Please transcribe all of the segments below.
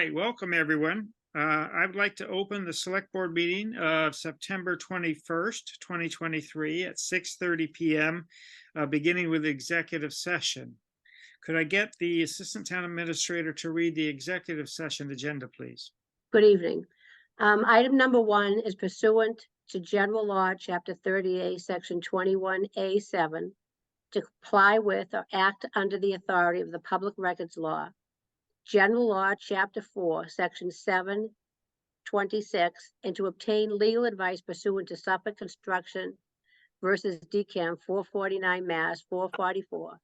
right, welcome everyone. I would like to open the select board meeting of September 21st, 2023 at 6:30 p.m., beginning with executive session. Could I get the assistant town administrator to read the executive session agenda, please? Good evening. Item number 1 is pursuant to General Law, Chapter 38, Section 21A7, to comply with or act under the authority of the Public Records Law. General Law, Chapter 4, Section 726, and to obtain legal advice pursuant to Suffolk Construction versus DCAM 449 Mass 444,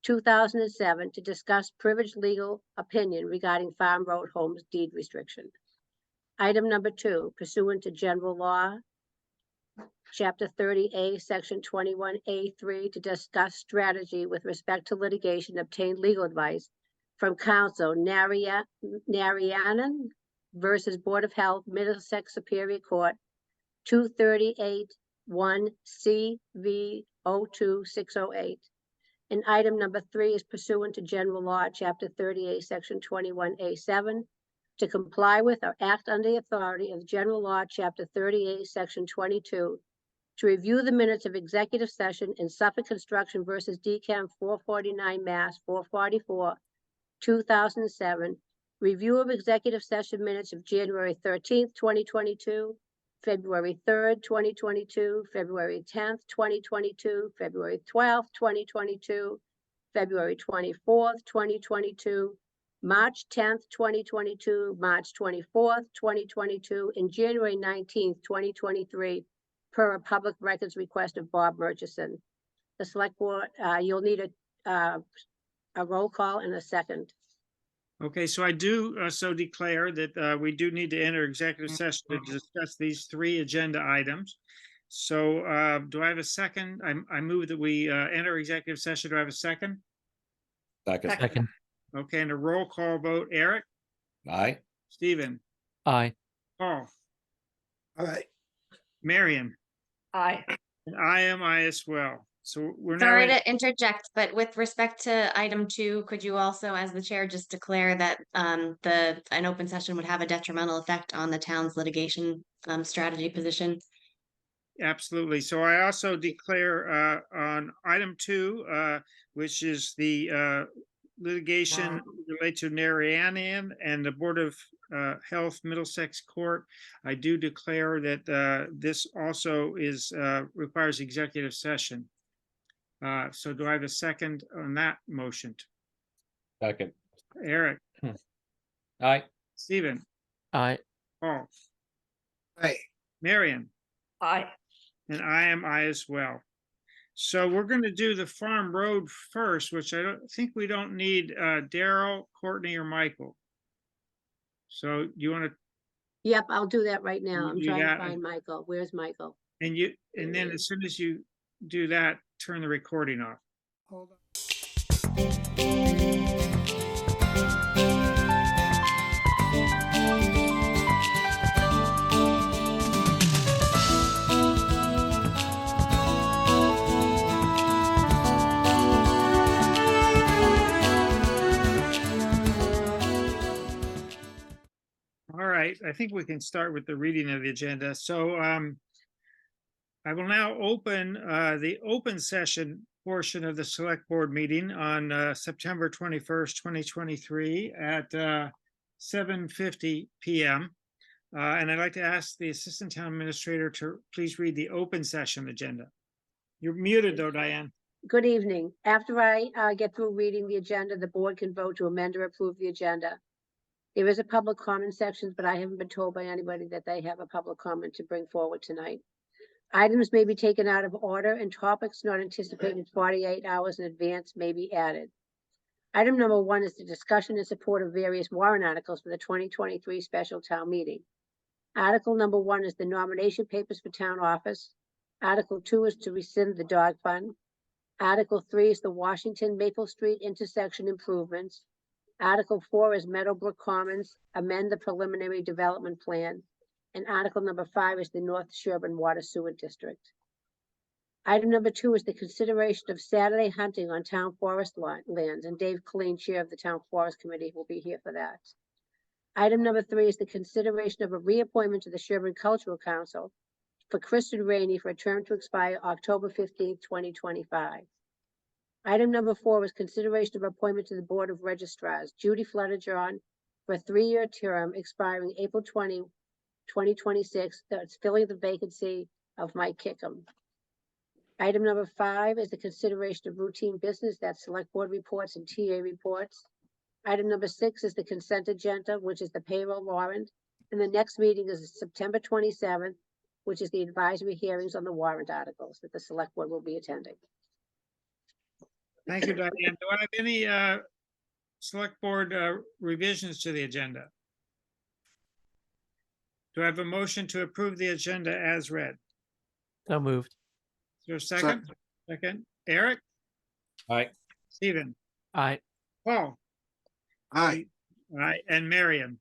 2007, to discuss privileged legal opinion regarding Farm Road Homes deed restriction. Item number 2, pursuant to General Law, Chapter 30A, Section 21A3, to discuss strategy with respect to litigation, obtain legal advice from counsel Narayanan versus Board of Health, Middlesex Superior Court, 238-1 CV 02608. And item number 3 is pursuant to General Law, Chapter 38, Section 21A7, to comply with or act under the authority of General Law, Chapter 38, Section 22, to review the minutes of executive session in Suffolk Construction versus DCAM 449 Mass 444, 2007, review of executive session minutes of January 13th, 2022, February 3rd, 2022, February 10th, 2022, February 12th, 2022, February 24th, 2022, March 10th, 2022, March 24th, 2022, and January 19th, 2023, per a public records request of Bob Murchison. The select board, you'll need a roll call in a second. Okay, so I do so declare that we do need to enter executive session to discuss these 3 agenda items. So do I have a second? I move that we enter executive session. Do I have a second? Second. Okay, and a roll call vote. Eric? Aye. Stephen? Aye. Paul? Aye. Marion? Aye. And I am I as well. So we're now Sorry to interject, but with respect to item 2, could you also, as the chair, just declare that an open session would have a detrimental effect on the town's litigation strategy position? Absolutely. So I also declare on item 2, which is the litigation related to Narayanan and the Board of Health Middlesex Court, I do declare that this also is requires executive session. So do I have a second on that motion? Second. Eric? Aye. Stephen? Aye. Paul? Aye. Marion? Aye. And I am I as well. So we're going to do the Farm Road first, which I don't think we don't need Daryl, Courtney, or Michael. So you want to? Yep, I'll do that right now. I'm Do trying that. to find Michael. Where's Michael? And then as soon as you do that, turn the recording off. Hold on. All right, I think we can start with the reading of the agenda. So I will now open the open session portion of the select board meeting on September 21st, 2023 at 7:50 p.m. And I'd like to ask the assistant town administrator to please read the open session agenda. You're muted though, Diane. Good evening. After I get through reading the agenda, the board can vote to amend or approve the agenda. There is a public comment section, but I haven't been told by anybody that they have a public comment to bring forward tonight. Items may be taken out of order and topics not anticipated 48 hours in advance may be added. Item number 1 is the discussion and support of various warrant articles for the 2023 special town meeting. Article number 1 is the nomination papers for town office. Article 2 is to rescind the dog fund. Article 3 is the Washington Maple Street intersection improvements. Article 4 is Meadowbrook Commons, amend the preliminary development plan. And article number 5 is the North Sherborn Water Sewer District. Item number 2 is the consideration of Saturday hunting on town forest lands, and Dave Colleen, chair of the town forest committee, will be here for that. Item number 3 is the consideration of a reappointment to the Sherborn Cultural Council for Kristen Rainey for a term to expire October 15th, 2025. Item number 4 was consideration of appointment to the Board of Registrars, Judy Flutter-John, for a 3-year term expiring April 20, 2026, that's filling the vacancy of Mike Kickham. Item number 5 is the consideration of routine business, that's select board reports and TA reports. Item number 6 is the consent agenda, which is the payroll warrant. And the next meeting is September 27th, which is the advisory hearings on the warrant articles that the select board will be attending. Thank you, Diane. Do I have any select board revisions to the agenda? Do I have a motion to approve the agenda as read? So moved. Is there a second? Second. Eric? Aye. Stephen? Aye. Paul? Aye. All right, and Marion?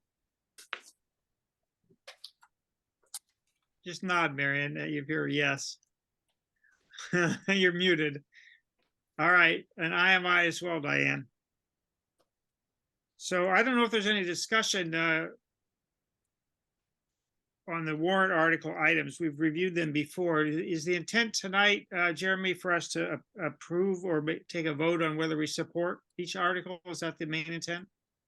Just nod, Marion, if you're a yes. You're muted. All right, and I am I as well, Diane. So I don't know if there's any discussion on the warrant article items. We've reviewed them before. Is the intent tonight, Jeremy, for us to approve or take a vote on whether we support each article? Is that the main intent?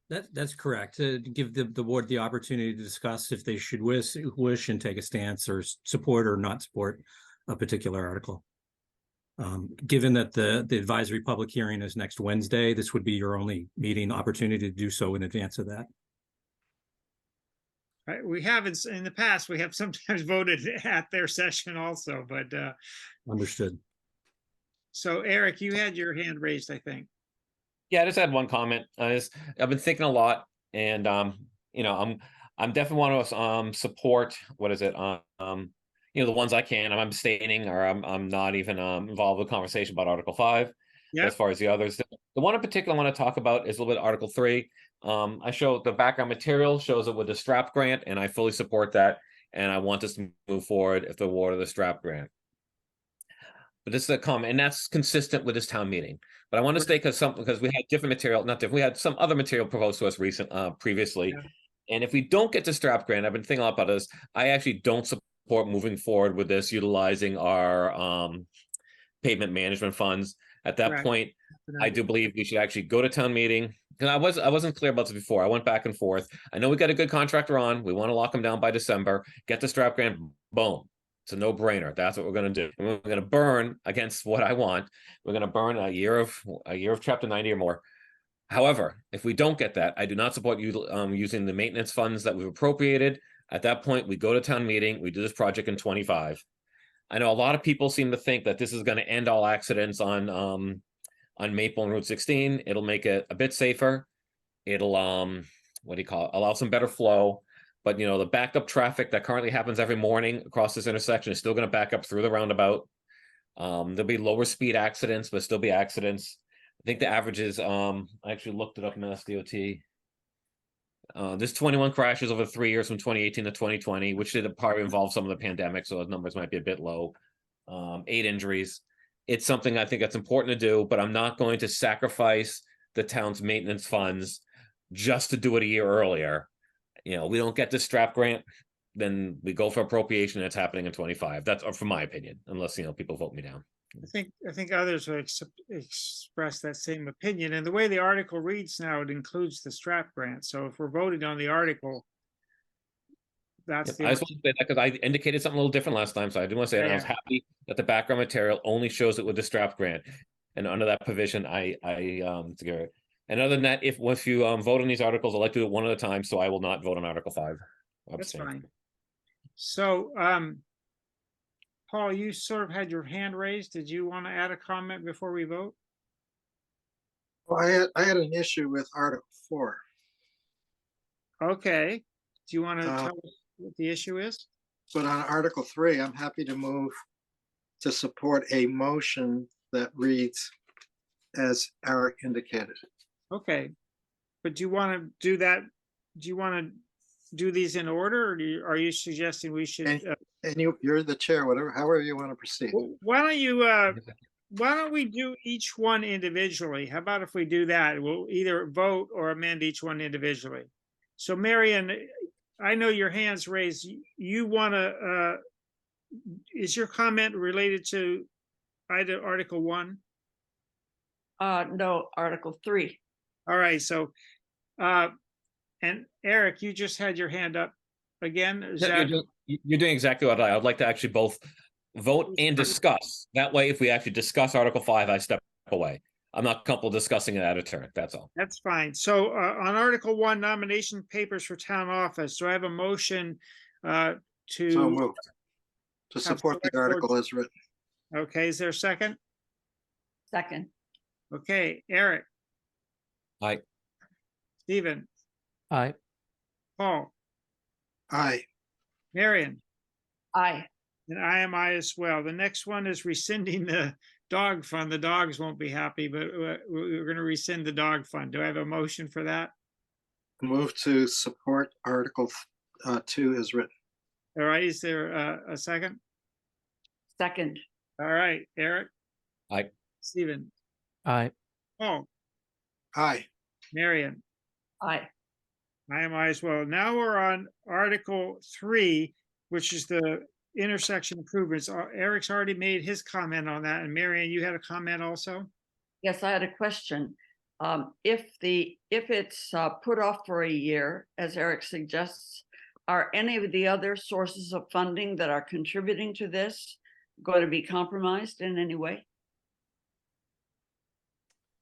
That's correct. To give the board the opportunity to discuss if they should wish and take a stance or support or not support a particular article. Given that the advisory public hearing is next Wednesday, this would be your only meeting opportunity to do so in advance of that. Right, we haven't in the past. We have sometimes voted at their session also, but Understood. so Eric, you had your hand raised, I think. Yeah, I just had one comment. I've been thinking a lot, and you know, I'm definitely want to support, what is it? You know, the ones I can. I'm abstaining, or I'm not even involved with conversation about Article 5. Yeah. As far as the others, the one in particular I want to talk about is a little bit Article 3. I show the background material shows it with the STRAP grant, and I fully support that. And I want this to move forward if they award the STRAP grant. But this is a comment, and that's consistent with this town meeting. But I want to state because we had different material, not different. We had some other material proposed to us previously. Yeah. And if we don't get the STRAP grant, I've been thinking a lot about this. I actually don't support moving forward with this, utilizing our pavement management funds. At that point, I do believe we should actually go to town meeting. Because I wasn't clear about this before. I went back and forth. I know we got a good contractor on. We want to lock him down by December. Get the STRAP grant. Boom. It's a no-brainer. That's what we're going to do. And we're going to burn against what I want. We're going to burn a year of Chapter 90 or more. However, if we don't get that, I do not support you using the maintenance funds that we've appropriated. At that point, we go to town meeting. We do this project in 25. I know a lot of people seem to think that this is going to end all accidents on Maple and Route 16. It'll make it a bit safer. It'll allow some better flow. But, you know, the backed up traffic that currently happens every morning across this intersection is still going to back up through the roundabout. There'll be lower speed accidents, but still be accidents. I think the average is, I actually looked it up in Mass DOT. There's 21 crashes over 3 years from 2018 to 2020, which did probably involve some of the pandemic, so those numbers might be a bit low. 8 injuries. It's something I think that's important to do, but I'm not going to sacrifice the town's maintenance funds just to do it a year earlier. You know, we don't get this STRAP grant, then we go for appropriation. It's happening in 25. That's from my opinion, unless, you know, people vote me down. I think others will express that same opinion. And the way the article reads now, it includes the STRAP grant. So if we're voting on the article, that's I just want to say that because I indicated something a little different last time, so I do want to say that I was happy that the background material only shows it with the STRAP grant, and under that provision, together. And other than that, if you vote on these articles, I'd like to do it one at a time, so I will not vote on Article 5. That's fine. So, Paul, you sort of had your hand raised. Did you want to add a comment before we vote? Well, I had an issue with Article 4. Okay. Do you want to tell us what the issue is? But on Article 3, I'm happy to move to support a motion that reads as Eric indicated. Okay. But do you want to do that? Do you want to do these in order, or are you suggesting we should? And you're the chair, however you want to proceed. Why don't we do each one individually? How about if we do that? We'll either vote or amend each one individually. So Marion, I know your hand's raised. You wanna, is your comment related to Article 1? No, Article 3. All right, so, and Eric, you just had your hand up again. Is No, that, you're doing exactly what I would like to actually both vote and discuss. That way, if we actually discuss Article 5, I step away. I'm not comfortable discussing it out of turn. That's all. that's fine. So, on Article 1, nomination papers for town office, do I have a motion, So to, moved. To support the select board- article as written. okay, is there a second? Second. Okay, Eric. Aye. Stephen, Aye. Paul, Aye. Marion, Aye. and I am I as well. The next one is rescinding the dog fund. The dogs won't be happy, but we're gonna rescind the dog fund. Do I have a motion for that? Move to support Article 2 as written. All right, is there a second? Second. All right, Eric. Aye. Stephen, Aye. Paul, Aye. Marion, Aye. I am I as well. Now we're on Article 3, which is the intersection improvements. Eric's already made his comment on that, and Marion, you had a comment also? Yes, I had a question. If it's put off for a year, as Eric suggests, are any of the other sources of funding that are contributing to this going to be compromised in any way?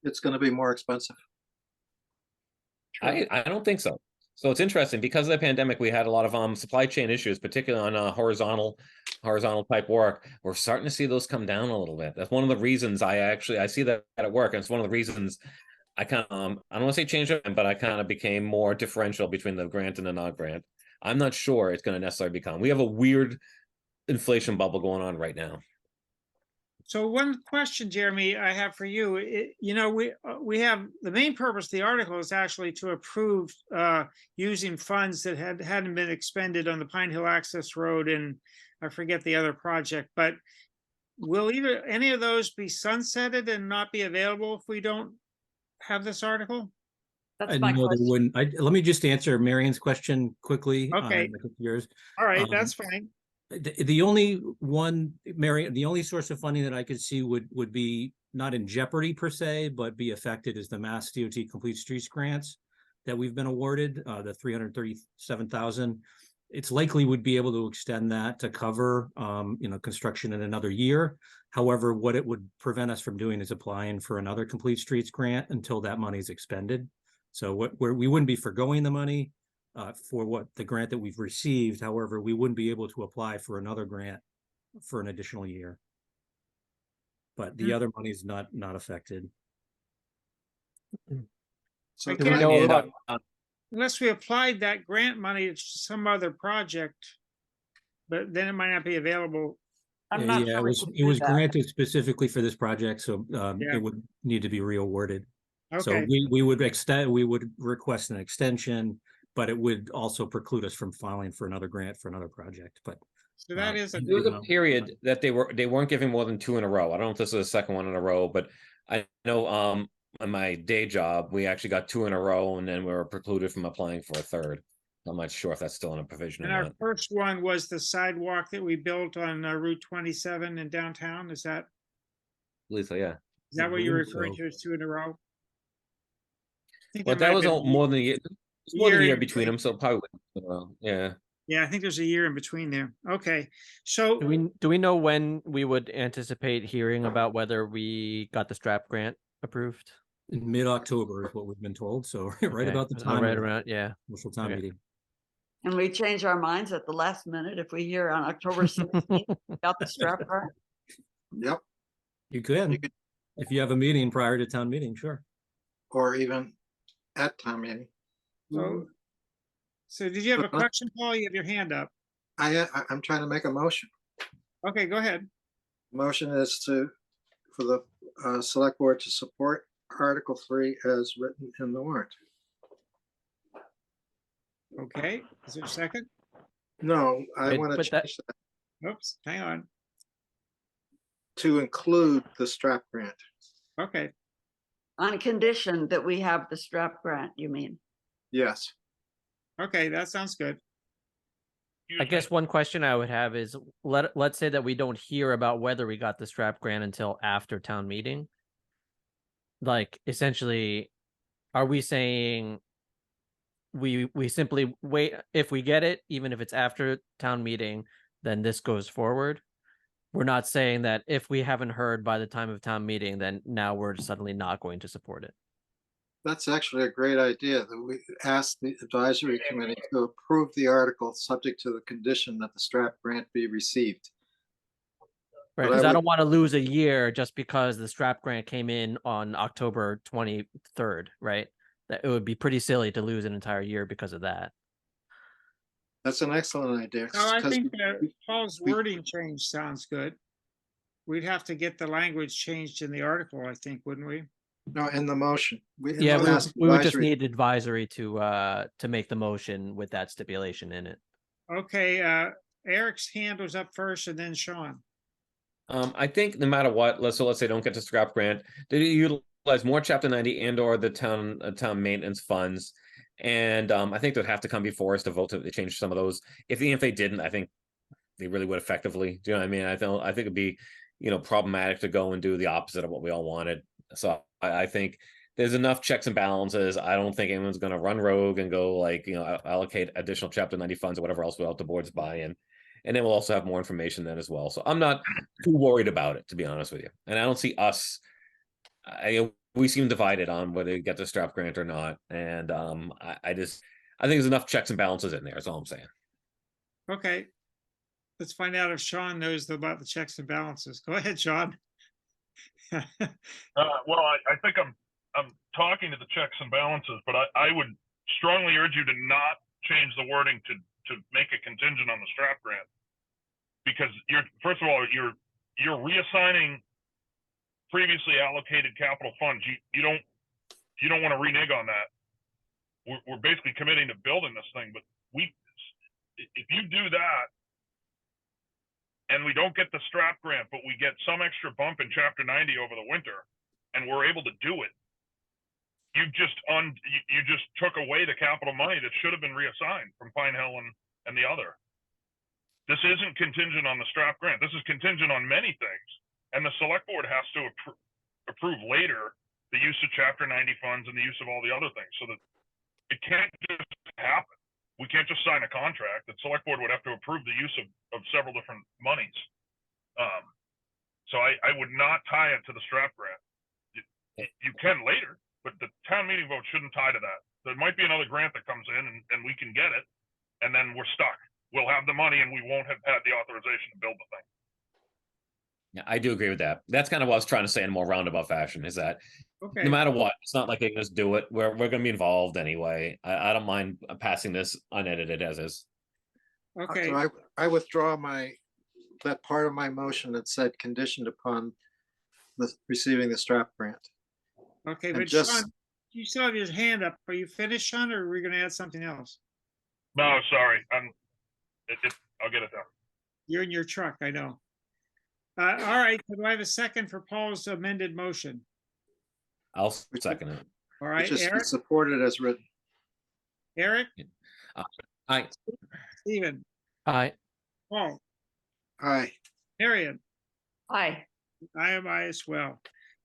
It's going to be more expensive. I don't think so. So it's interesting because of the pandemic, we had a lot of supply chain issues, particularly on horizontal type work. We're starting to see those come down a little bit. That's one of the reasons I see that at work, and it's one of the reasons I kind of I don't want to say change it, but I kind of became more differential between the grant and the non-grant. I'm not sure it's going to necessarily become. We have a weird inflation bubble going on right now. So one question, Jeremy, I have for you, we have, the main purpose of the article is actually to approve using funds that hadn't been expended on the Pine Hill Access Road, and I forget the other project, but will any of those be sunsetted and not be available if we don't have this article? That's my No, they question. wouldn't. Let me just answer Marion's question quickly. Okay. Yours. All right, that's fine. The only one, Marion, the only source of funding that I could see would be not in jeopardy per se, but be affected is the Mass DOT Complete Streets grants that we've been awarded, the 337,000. It's likely would be able to extend that to cover, construction in another year. However, what it would prevent us from doing is applying for another Complete Streets grant until that money is expended. So we wouldn't be forgoing the money for what the grant that we've received. However, we wouldn't be able to apply for another grant for an additional year. But the other money is not affected. So I can can't I- know And, Unless we applied that grant money to some other project, but then it might not be available. I'm not Yeah, sure it we was can it do was that. granted specifically for this project, so Yeah. it would need to be reawarded. So Okay, we would request an extension, but it would also preclude us from filing for another grant for another project. But so that is a there was good, a period that they weren't giving more than 2 in a row. I don't know if this is the second one in a row, but I know on my day job we actually got 2 in a row, and then we were precluded from applying for a third. I'm not sure if that's still in a provision and or our not. first one was the sidewalk that we built on Route 27 in downtown. Is that Lisa, yeah. what you're believe referring so. to as 2 in a row? I think But there that might was have been- more than a year. It's more than a year year in between between. them, so probably yeah. Yeah, I think there's a year in between there. Okay, so Do we know when we would anticipate hearing about whether we got the strap grant approved? in mid-October is what we've been told. So right Okay, about the so time right of around, yeah. initial town Okay. meeting. Can we change our minds at the last minute if we hear on October 16th about the strap grant? Yep, You can, you could, if you have a meeting prior to town meeting, sure. or even at town meeting. so did you have a question, Paul? You have your hand up. I'm trying to make a motion. Okay, go ahead. Motion is for the select board to support Article 3 as written in the warrant. Okay, is there a second? No, I Wait, want to but that- change that Oops, hang on. to include the strap grant. Okay, On condition that we have the strap grant, you mean? Yes, Okay, that sounds good. I guess one question I would have is let's say that we don't hear about whether we got the strap grant until after town meeting. Like essentially, are we saying we simply wait if we get it, even if it's after town meeting, then this goes forward? We're not saying that if we haven't heard by the time of town meeting, then now we're suddenly not going to support it. That's actually a great idea, that we ask the advisory committee to approve the article subject to the condition that the strap grant be received. Right, But because I I would- don't want to lose a year just because the strap grant came in on October 23rd, right? That it would be pretty silly to lose an entire year because of that. That's an excellent idea. No, I 'Cause think Paul's we- wording change sounds good. We'd have to get the language changed in the article, I think, wouldn't we? No, in the motion. Yeah, ask we would just advisory- need advisory to make the motion with that stipulation in it. Okay, Eric's hand was up first and then Sean. I think no matter what, let's say don't get the scrap grant, they utilize more Chapter 90 and or the town maintenance funds. And I think they'd have to come before us to vote to change some of those. Even if they didn't, I think they really would effectively. Do you know what I mean? I think it'd be, problematic to go and do the opposite of what we all wanted. So I think there's enough checks and balances. I don't think anyone's going to run rogue and go allocate additional Chapter 90 funds or whatever else without the board's buy-in. And then we'll also have more information then as well. So I'm not too worried about it, to be honest with you. And I don't see us. We seem divided on whether you get the strap grant or not. And I think there's enough checks and balances in there. That's all I'm saying. Okay. Let's find out if Sean knows about the checks and balances. Go ahead, Sean. Well, I think I'm talking to the checks and balances, but I would strongly urge you to not change the wording to make a contingent on the strap grant, because first of all you're reassigning previously allocated capital funds. You don't want to renege on that. We're basically committing to building this thing, but if you do that and we don't get the strap grant, but we get some extra bump in Chapter 90 over the winter, and we're able to do it, you just took away the capital money that should have been reassigned from Pine Hill and the other. This isn't contingent on the strap grant. This is contingent on many things, and the select board has to approve later the use of Chapter 90 funds and the use of all the other things, so that it can't just happen. We can't just sign a contract. The select board would have to approve the use of several different monies. So I would not tie it to the strap grant. You can later, but the town meeting vote shouldn't tie to that. There might be another grant that comes in and we can get it, and then we're stuck. We'll have the money and we won't have had the authorization to build the thing. Yeah, I do agree with that. That's kind of what I was trying to say in a more roundabout fashion, is that Okay. no matter what, it's not like they can just do it. We're going to be involved anyway. I don't mind passing this unedited as is. Okay. So I withdraw that part of my motion that said conditioned upon receiving the strap grant. Okay, and but just- Sean, you still have your hand up. Are you finished, Sean, or are we going to add something else? No, sorry. I'll get it done. You're in your truck, I know. All right, do I have a second for Paul's amended motion? I'll second it. All right, Just Eric, support it as written. Eric, Aye. Stephen, Aye. Paul, Aye. Marion, Aye. I am I as well.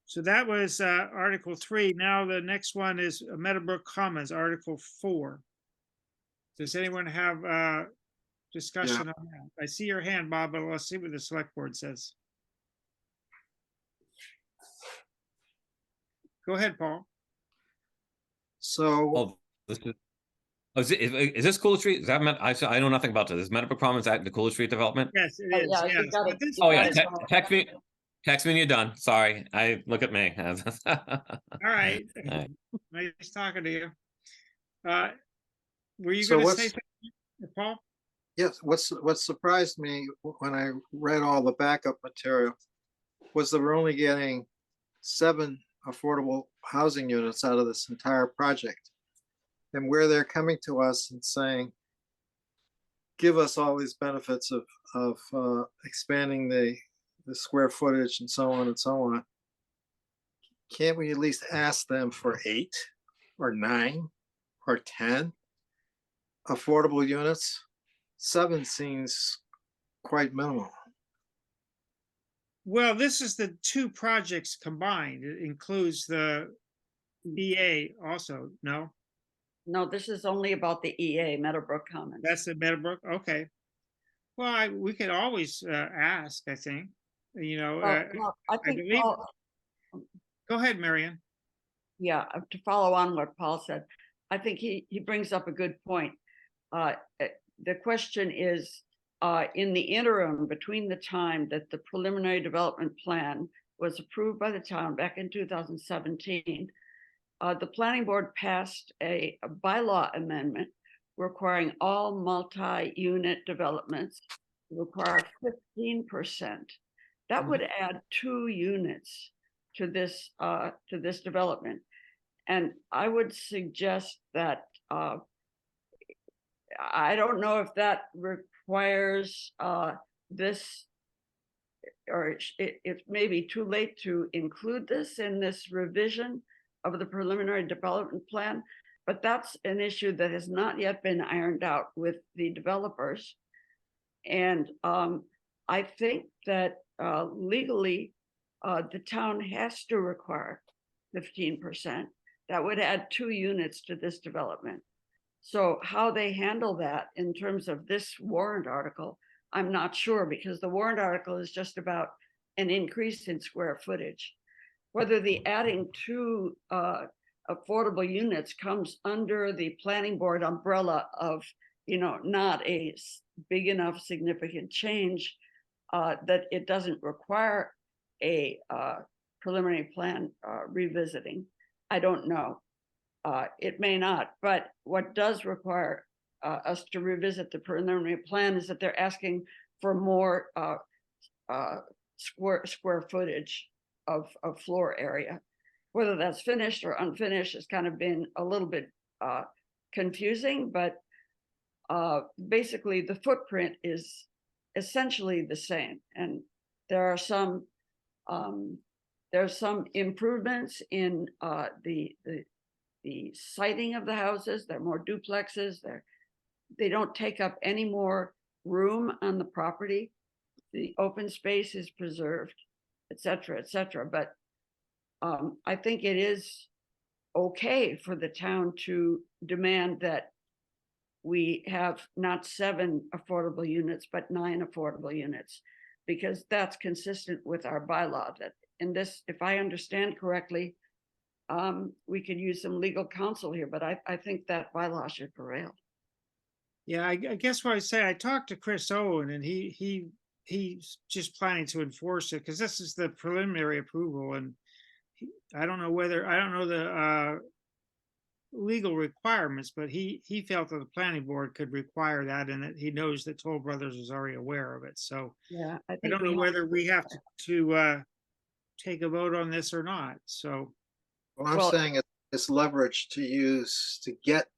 So that was Article 3. Now the next one is Meadowbrook Commons, Article 4. Does anyone have discussion on that? I see your hand, Bob, but let's see what the select board says. Go ahead, Paul. So Oh, is this Coolidge Street? Is that meant? I know nothing about this. Is Meadowbrook Commons at the Coolidge Street development? Yes, it Oh, is. yeah, you Yes. got But it. this Oh yeah, one- text me when you're done. Sorry, look at me. All right. All right. Nice talking to you. Were you So going to what's- say something, Paul? yes, what surprised me when I read all the backup material was that we're only getting 7 affordable housing units out of this entire project. And where they're coming to us and saying, give us all these benefits of expanding the square footage and so on and so on. Can't we at least ask them for 8 or 9 or 10? affordable units, 7 seems quite minimal. Well, this is the two projects combined. It includes the EA also, no? No, this is only about the EA, Meadowbrook Commons. That's the Meadowbrook, okay. Well, we could always ask, I think, you know, Well, I think believe- go ahead, Marion. Yeah, to follow on what Paul said, I think he brings up a good point. The question is, in the interim between the time that the preliminary development plan was approved by the town back in 2017, the planning board passed a bylaw amendment requiring all multi-unit developments to require 15%. That would add 2 units to this development. And I would suggest that I don't know if that requires this, or it may be too late to include this in this revision of the preliminary development plan, but that's an issue that has not yet been ironed out with the developers. And I think that legally, the town has to require 15%. That would add 2 units to this development. So how they handle that in terms of this warrant article, I'm not sure, because the warrant article is just about an increase in square footage. Whether the adding 2 affordable units comes under the planning board umbrella of, not a big enough significant change that it doesn't require a preliminary plan revisiting, I don't know. It may not, but what does require us to revisit the preliminary plan is that they're asking for more square footage of floor area. Whether that's finished or unfinished has kind of been a little bit confusing, but basically the footprint is essentially the same. And there are some there's some improvements in the siting of the houses. They're more duplexes. They don't take up any more room on the property. The open space is preserved, et cetera, et cetera. But I think it is okay for the town to demand that we have not 7 affordable units, but 9 affordable units, because that's consistent with our bylaw. That in this, if I understand correctly, we could use some legal counsel here, but I think that bylaw should prevail. Yeah, I guess what I say, I talked to Chris Owen, and he's just planning to enforce it, because this is the preliminary approval, and I don't know the legal requirements, but he felt that the planning board could require that, and that he knows that Toll Brothers is already aware of it. So Yeah, I don't know whether we have to take a vote on this or not. So Well, I'm saying it's leverage to use to get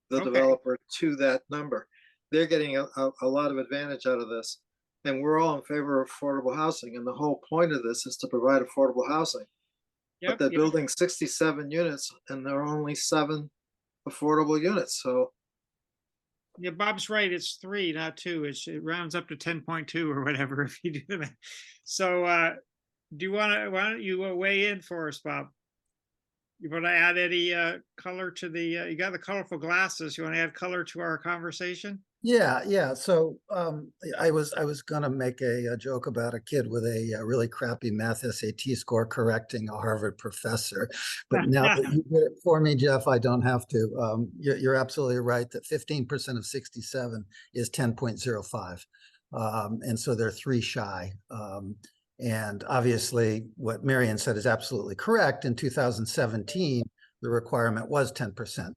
the Okay. developer to that number. They're getting a lot of advantage out of this. And we're all in favor of affordable housing. And the whole point of this is to provide affordable housing. But they're building 67 units and there are only 7 affordable units. So yeah, Bob's right. It's 3, not 2. It rounds up to 10.2 or whatever if you do that. So why don't you weigh in for us, Bob? You want to add any color to the, you got the colorful glasses. You want to add color to our conversation? Yeah. So I was gonna make a joke about a kid with a really crappy math SAT score correcting a Harvard professor, but now that you did it for me, Jeff, I don't have to. You're absolutely right that 15% of 67 is 10.05, and so they're 3 shy. And obviously, what Marion said is absolutely correct. In 2017, the requirement was 10%.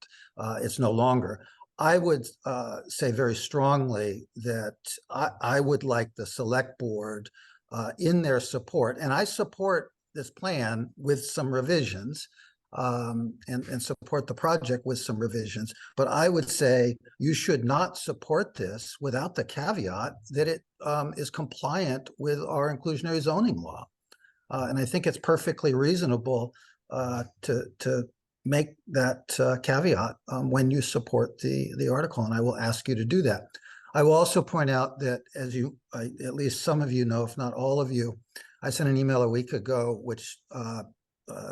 It's no longer. I would say very strongly that I would like the select board in their support, and I support this plan with some revisions, and support the project with some revisions, but I would say you should not support this without the caveat that it is compliant with our inclusionary zoning law. And I think it's perfectly reasonable to make that caveat when you support the article, and I will ask you to do that. I will also point out that, as at least some of you know, if not all of you, I sent an email a week ago which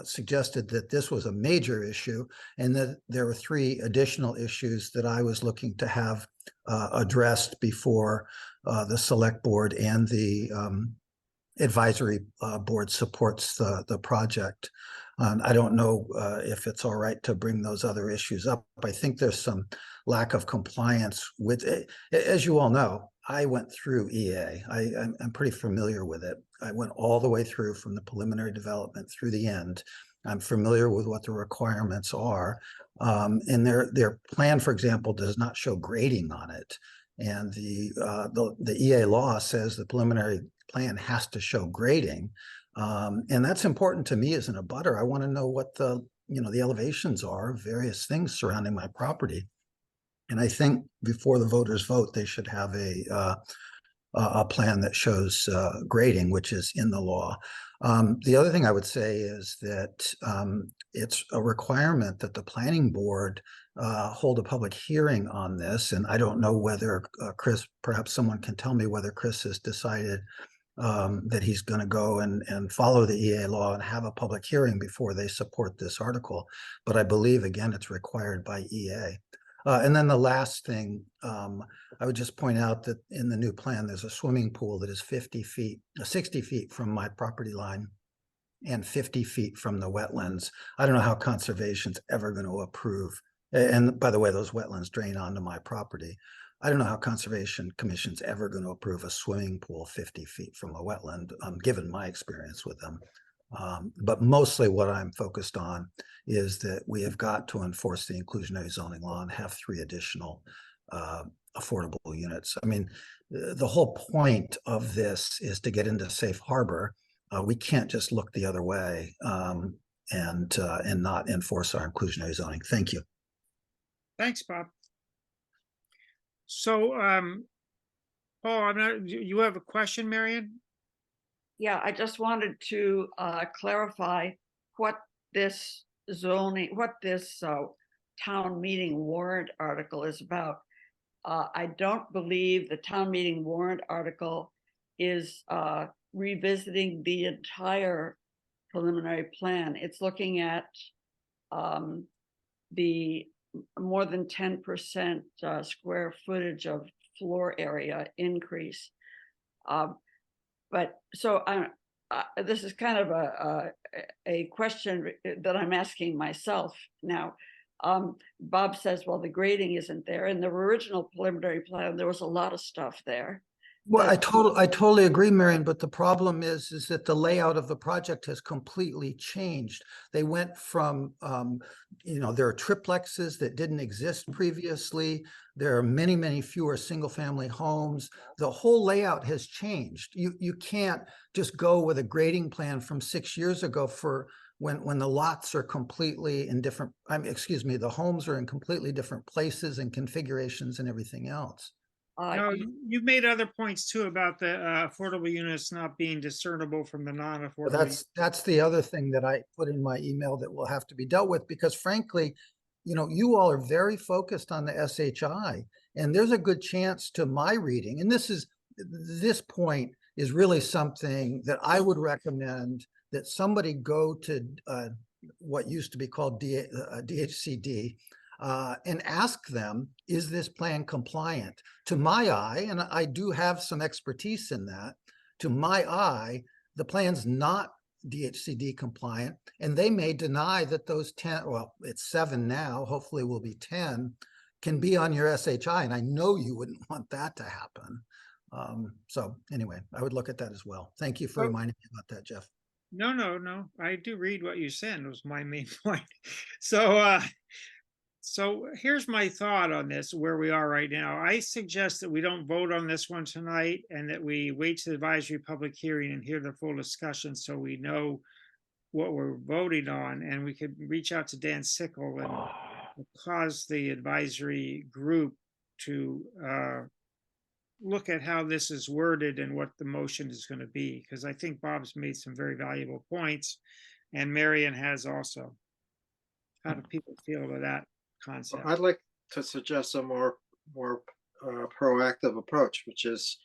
suggested that this was a major issue and that there were 3 additional issues that I was looking to have addressed before the select board and the advisory board supports the project. I don't know if it's all right to bring those other issues up. I think there's some lack of compliance with it. As you all know, I went through EA. I'm pretty familiar with it. I went all the way through from the preliminary development through the end. I'm familiar with what the requirements are. And their plan, for example, does not show grading on it. And the EA law says the preliminary plan has to show grading. And that's important to me as an abutter. I want to know what the elevations are, various things surrounding my property. And I think before the voters vote, they should have a plan that shows grading, which is in the law. The other thing I would say is that it's a requirement that the planning board hold a public hearing on this. And I don't know whether Chris, perhaps someone can tell me whether Chris has decided that he's going to go and follow the EA law and have a public hearing before they support this article. But I believe, again, it's required by EA. And then the last thing, I would just point out that in the new plan, there's a swimming pool that is 60 feet from my property line and 50 feet from the wetlands. I don't know how conservation's ever going to approve. And by the way, those wetlands drain onto my property. I don't know how Conservation Commission's ever going to approve a swimming pool 50 feet from a wetland, given my experience with them. But mostly what I'm focused on is that we have got to enforce the inclusionary zoning law and have 3 additional affordable units. I mean, the whole point of this is to get into safe harbor. We can't just look the other way and not enforce our inclusionary zoning. Thank you. Thanks, Bob. So, Paul, you have a question, Marion? Yeah, I just wanted to clarify what this town meeting warrant article is about. I don't believe the town meeting warrant article is revisiting the entire preliminary plan. It's looking at the more than 10% square footage of floor area increase. But so this is kind of a question that I'm asking myself now. Bob says, well, the grading isn't there. In the original preliminary plan, there was a lot of stuff there. Well, I totally agree, Marion, but the problem is that the layout of the project has completely changed. They went from, there are triplexes that didn't exist previously. There are many, many fewer single-family homes. The whole layout has changed. You can't just go with a grading plan from 6 years ago for when the lots are completely in different, the homes are in completely different places and configurations and everything else. No, you've made other points too about the affordable units not being discernible from the non-affordable. That's the other thing that I put in my email that will have to be dealt with, because frankly, you all are very focused on the SHI, and there's a good chance, to my reading, and this point is really something that I would recommend that somebody go to what used to be called DHCD and ask them, is this plan compliant? To my eye, and I do have some expertise in that, to my eye, the plan's not DHCD compliant, and they may deny that those 10, well, it's 7 now, hopefully will be 10, can be on your SHI, and I know you wouldn't want that to happen. So anyway, I would look at that as well. Thank you for reminding me about that, Jeff. No. I do read what you send, was my main point. So here's my thought on this, where we are right now. I suggest that we don't vote on this one tonight and that we wait to the advisory public hearing and hear the full discussion so we know what we're voting on, and we could reach out to Dan Sickle and cause the advisory group to look at how this is worded and what the motion is going to be, because I think Bob's made some very valuable points and Marion has also. how do people feel about that concept? I'd like to suggest a more proactive approach, which is,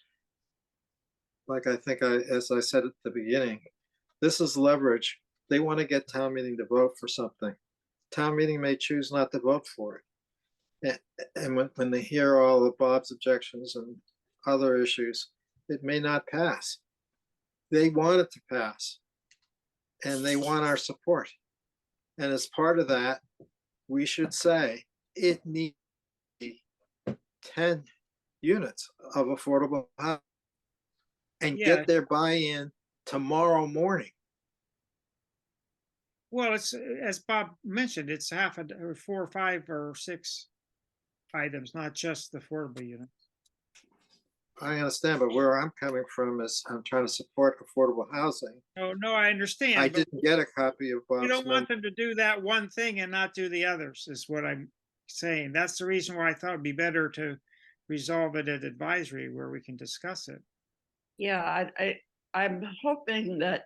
like as I said at the beginning, this is leverage. They want to get town meeting to vote for something. Town meeting may choose not to vote for it. And when they hear all of Bob's objections and other issues, it may not pass. They want it to pass, and they want our support. And as part of that, we should say it needs 10 units of affordable housing and Yeah. get their buy-in tomorrow morning. Well, it's, as Bob mentioned, it's half a, or 4 or 5 or 6 items, not just the affordable unit. I understand, but where I'm coming from is I'm trying to support affordable housing. Oh, no, I understand. I but didn't get a copy of We Bob's don't memo. want them to do that one thing and not do the others, is what I'm saying. That's the reason why I thought it'd be better to resolve it at advisory where we can discuss it. Yeah, I'm hoping that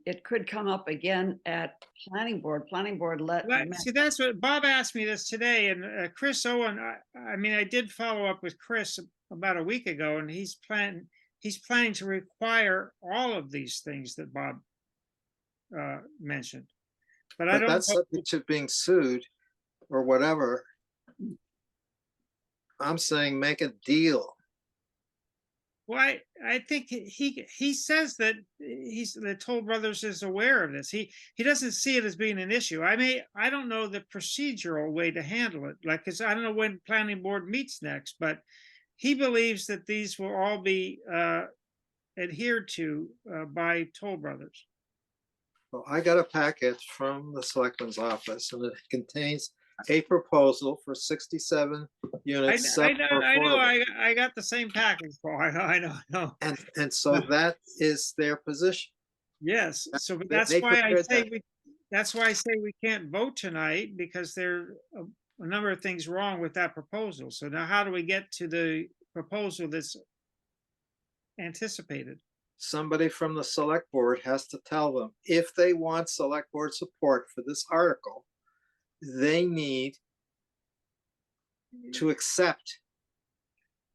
it could come up again at planning board. Planning board See, that's what Bob asked me this today, and Chris Owen, I mean, I did follow up with Chris about a week ago, and he's planning to require all of these things that Bob mentioned. But I But don't that's know. subject to being sued or whatever. I'm saying make a deal. Well, I think he says that the Toll Brothers is aware of this. He doesn't see it as being an issue. I don't know the procedural way to handle it, like, because I don't know when planning board meets next, but he believes that these will all be adhered to by Toll Brothers. Well, I got a packet from the selectman's office, and it contains a proposal for 67 units. I know, I got the same package, Paul. I know. And so that is their position. Yes, so but They- that's they why I prepared say that. that's why I say we can't vote tonight, because there are a number of things wrong with that proposal. So now how do we get to the proposal that's anticipated? Somebody from the select board has to tell them if they want select board support for this article, they need to accept,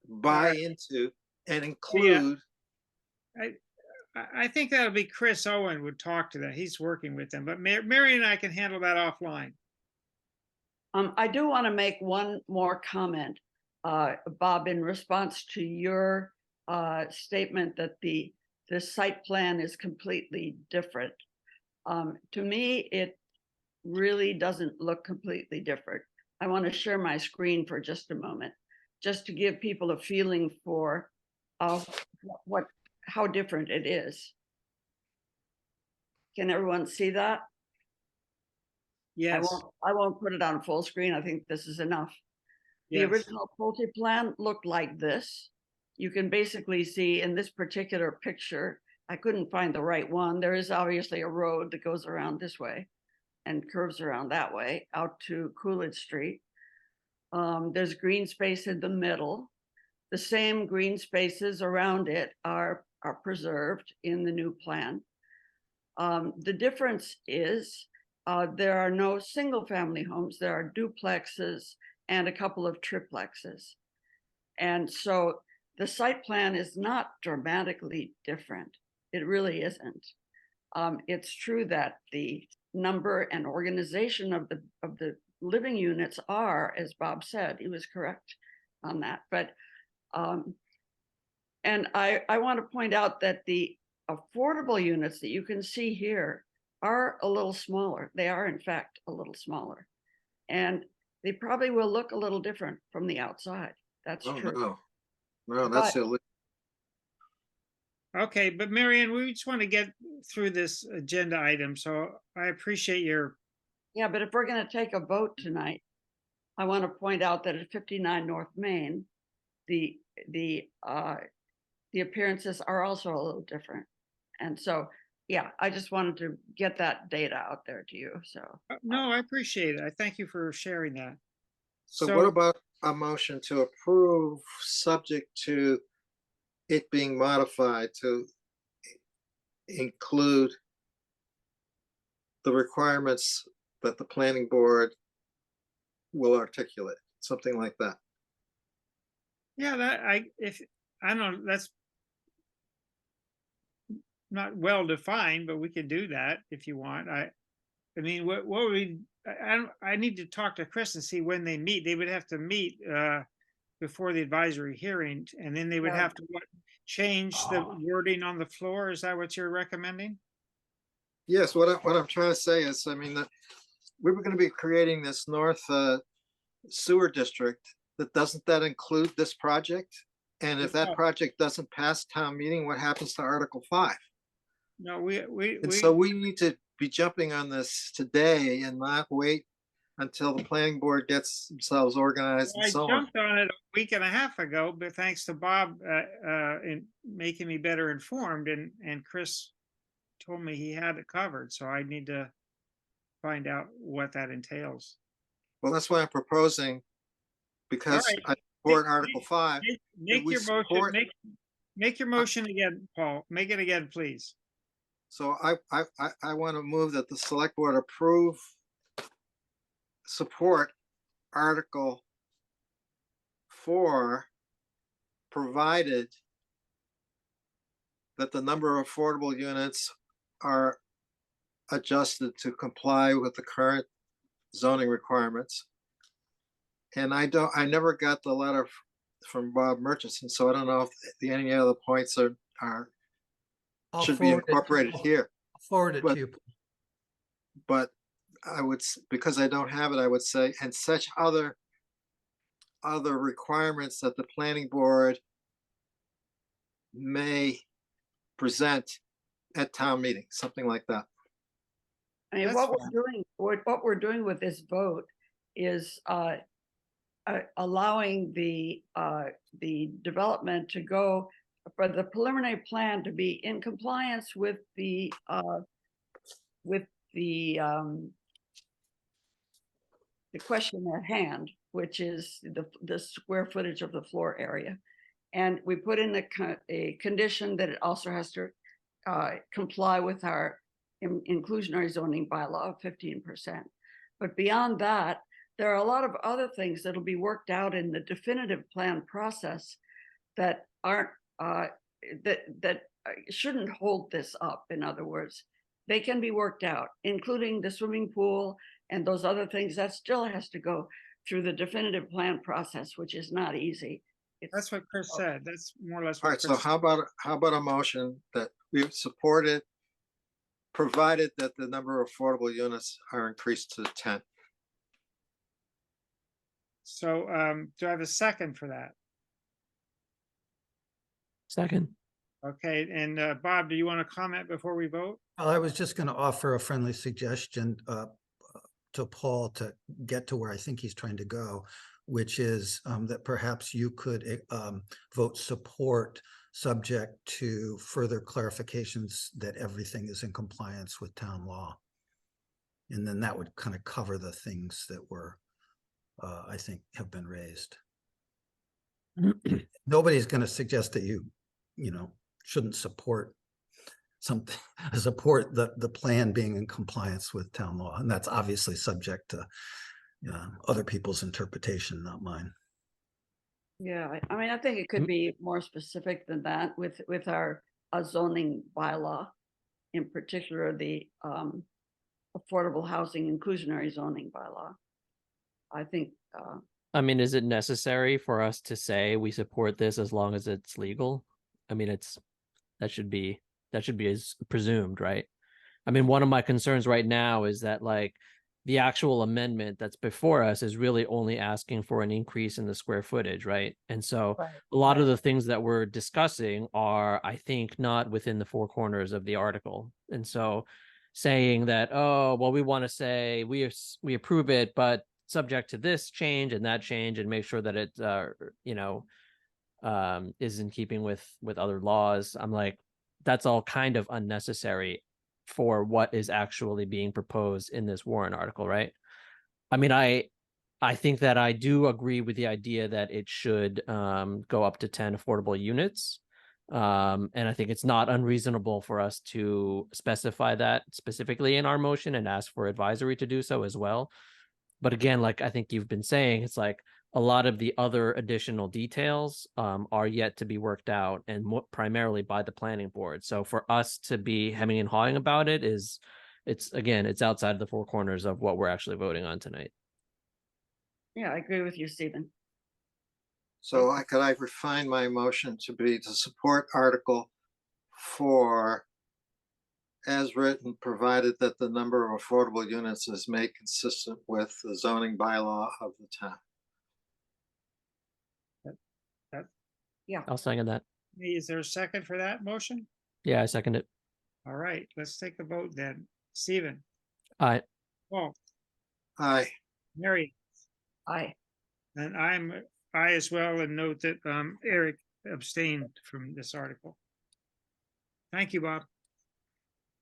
buy into, and include. I think that'll be Chris Owen would talk to that. He's working with them, but Mary and I can handle that offline. I do want to make one more comment, Bob, in response to your statement that the site plan is completely different. To me, it really doesn't look completely different. I want to share my screen for just a moment, just to give people a feeling for how different it is. Can everyone see that? Yes. I won't put it on full screen. I think this is enough. The Yes. original Pulte plan looked like this. You can basically see in this particular picture, I couldn't find the right one. There is obviously a road that goes around this way and curves around that way out to Coolidge Street. There's green space in the middle. The same green spaces around it are preserved in the new plan. The difference is there are no single family homes. There are duplexes and a couple of triplexes. And so the site plan is not dramatically different. It really isn't. It's true that the number and organization of the living units are, as Bob said, he was correct on that. But and I want to point out that the affordable units that you can see here are a little smaller. They are, in fact, a little smaller. And they probably will look a little different from the outside. That's true. No, that's But- illegal. Okay, but Marianne, we just want to get through this agenda item, so I appreciate your. Yeah, but if we're going to take a vote tonight, I want to point out that at 59 North Main, the appearances are also a little different. And so, yeah, I just wanted to get that data out there to you. So No, I appreciate it. I thank you for sharing that. So what about a motion to approve, subject to it being modified to include the requirements that the planning board will articulate, something like that. Yeah, I don't know, that's not well defined, but we can do that if you want. I mean, what would we, I need to talk to Chris and see when they meet. They would have to meet before the advisory hearing, and then they would Yeah. have to change the wording on the floor. Is that what you're recommending? Yes, what I'm trying to say is, I mean, that we were going to be creating this north sewer district. Doesn't that include this project? And if that No. project doesn't pass town meeting, what happens to Article 5? No, we And so we need to be jumping on this today and not wait until the planning board gets themselves organized and I so on. jumped on it a week and a half ago, but thanks to Bob in making me better informed, and Chris told me he had it covered, so I need to find out what that entails. Well, that's why I'm proposing, because right. I support Article 5. Make we your motion. support- Make your motion again, Paul. Make it again, please. So I want to move that the select board support Article 4, provided that the number of affordable units are adjusted to comply with the current zoning requirements. And I never got the letter from Bob Murchison, so I don't know if any other points I'll should be forward it- incorporated here. I'll forward it But- to you. But I would, because I don't have it, I would say, and such other requirements that the planning board may present at town meeting, something like that. I mean, That's what fine. what we're doing with this vote is allowing the development to go for the preliminary plan to be in compliance with the question at hand, which is the square footage of the floor area. And we put in a condition that it also has to comply with our inclusionary zoning bylaw of 15%. But beyond that, there are a lot of other things that'll be worked out in the definitive plan process that aren't that shouldn't hold this up. In other words, they can be worked out, including the swimming pool and those other things. That still has to go through the definitive plan process, which is not easy. That's what Chris said. That's more or less All what right, so Chris. how about a motion that we support it, provided that the number of affordable units are increased to 10? So do I have a second for that? Second. Okay, and Bob, do you want to comment before we vote? I was just going to offer a friendly suggestion to Paul to get to where I think he's trying to go, which is that perhaps you could vote support subject to further clarifications that everything is in compliance with town law. And then that would kind of cover the things that were, I think, have been raised. Nobody's going to suggest that you shouldn't support something, support the plan being in compliance with town law. And that's obviously subject to other people's interpretation, not mine. Yeah, I mean, I think it could be more specific than that with our zoning bylaw, in particular the affordable housing inclusionary zoning bylaw. I think. I mean, is it necessary for us to say we support this as long as it's legal? I mean, that should be as presumed, right? I mean, one of my concerns right now is that like the actual amendment that's before us is really only asking for an increase in the square footage, right? And so a lot of the things that we're discussing are, I think, not within the four corners of the article. And so saying that, oh, well, we want to say we approve it, but subject to this change and that change, and make sure that it is in keeping with other laws. I'm like, that's all kind of unnecessary for what is actually being proposed in this warrant article, right? I mean, I think that I do agree with the idea that it should go up to 10 affordable units. And I think it's not unreasonable for us to specify that specifically in our motion and ask for advisory to do so as well. But again, like I think you've been saying, it's like a lot of the other additional details are yet to be worked out, and primarily by the planning board. So for us to be hemming and hawing about it it's outside of the four corners of what we're actually voting on tonight. Yeah, I agree with you, Stephen. So could I refine my motion to be to support Article 4 as written, provided that the number of affordable units is made consistent with the zoning bylaw of the town? I'll second that. Is there a second for that motion? Yeah, I second it. All right, let's take the vote then. Stephen, Aye. Paul, Aye. Mary, Aye. and I as well, and note that Eric abstained from this article. Thank you, Bob.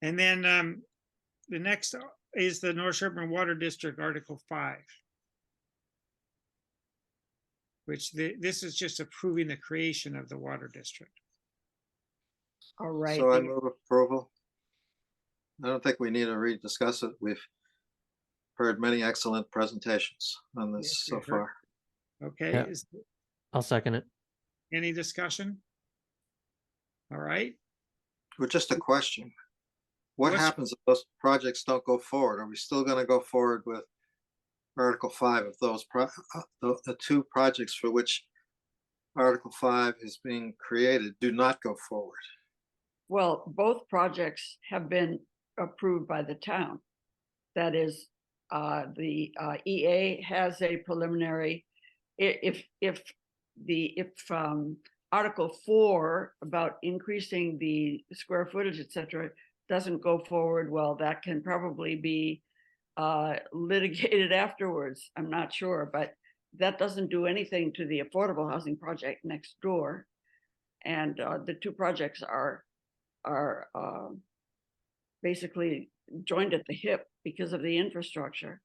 And then the next is the North Sherborn Water District, Article 5. Which this is just approving the creation of the water district. All right. So I move approval. I don't think we need to rediscuss it. We've heard many excellent presentations on this Yes, so we've heard. far. Okay, Yeah. is I'll second it. any discussion? All right, Well, just a question. What What's- happens if those projects don't go forward? Are we still going to go forward with Article 5 if those the two projects for which Article 5 is being created do not go forward? Well, both projects have been approved by the town. That is, the EA has a preliminary, if Article 4 about increasing the square footage, et cetera, doesn't go forward, well, that can probably be litigated afterwards. I'm not sure, but that doesn't do anything to the affordable housing project next door. And the two projects are basically joined at the hip because of the infrastructure.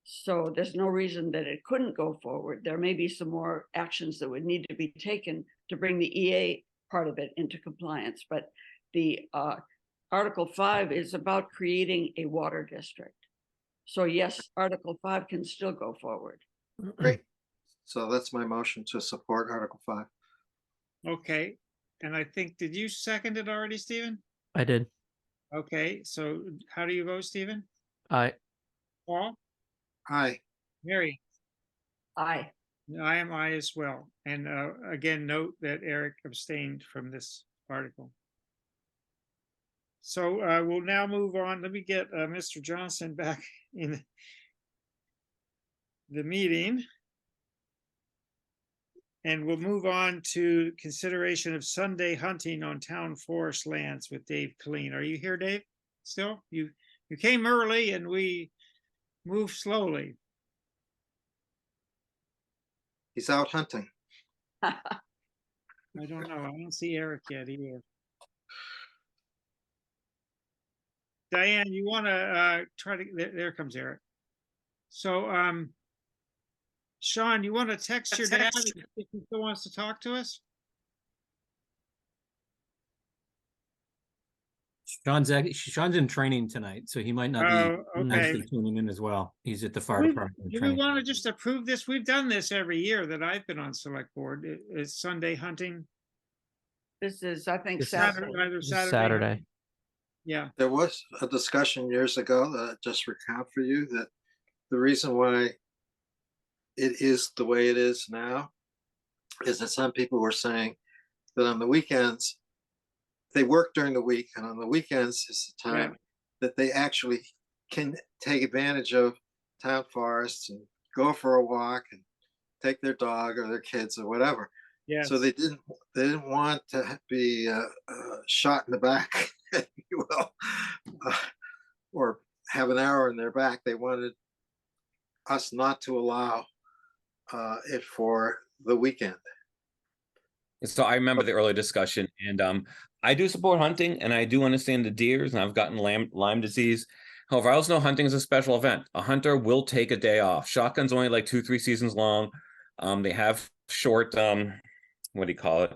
So there's no reason that it couldn't go forward. There may be some more actions that would need to be taken to bring the EA part of it into compliance. But the Article 5 is about creating a water district. So yes, Article 5 can still go forward. Great. So that's my motion to support Article 5. okay. And I think, did you second it already, Stephen? I did. Okay, so how do you vote, Stephen? Aye. Paul, Aye. Mary? Aye. I am I as well. And again, note that Eric abstained from this article. So we'll now move on. Let me get Mr. Johnson back in the meeting. And we'll move on to consideration of Sunday hunting on town forest lands with Dave Colleen. Are you here, Dave? Still? You came early and we moved slowly. He's out hunting. I don't know. I don't see Eric yet either. Diane, you want to try to, there comes Eric. So, Sean, you want to text your dad if he still wants to talk to us? Sean's in training tonight, so he might not Oh, be okay. actually tuning in as well. He's at the fire Do department. we training. want to just approve this? We've done this every year that I've been on select board. It's Sunday hunting. This is, I think, This is Saturday. Either This is Saturday. Saturday. Yeah, There was a discussion years ago that I just recount for you that the reason why it is the way it is now is that some people were saying that on the weekends, they work during the week, and on the weekends is the time that they actually can take advantage of town forests and go for a walk and take their dog or their kids or whatever. yes. So they didn't want to be shot in the back, if you will, or have an arrow in their back. They wanted us not to allow it for the weekend. So I remember the early discussion, and I do support hunting, and I do understand the deers, and I've gotten Lyme disease. However, I also know hunting is a special event. A hunter will take a day off. Shotgun's only like 2-3 seasons long. They have short, what do you call it?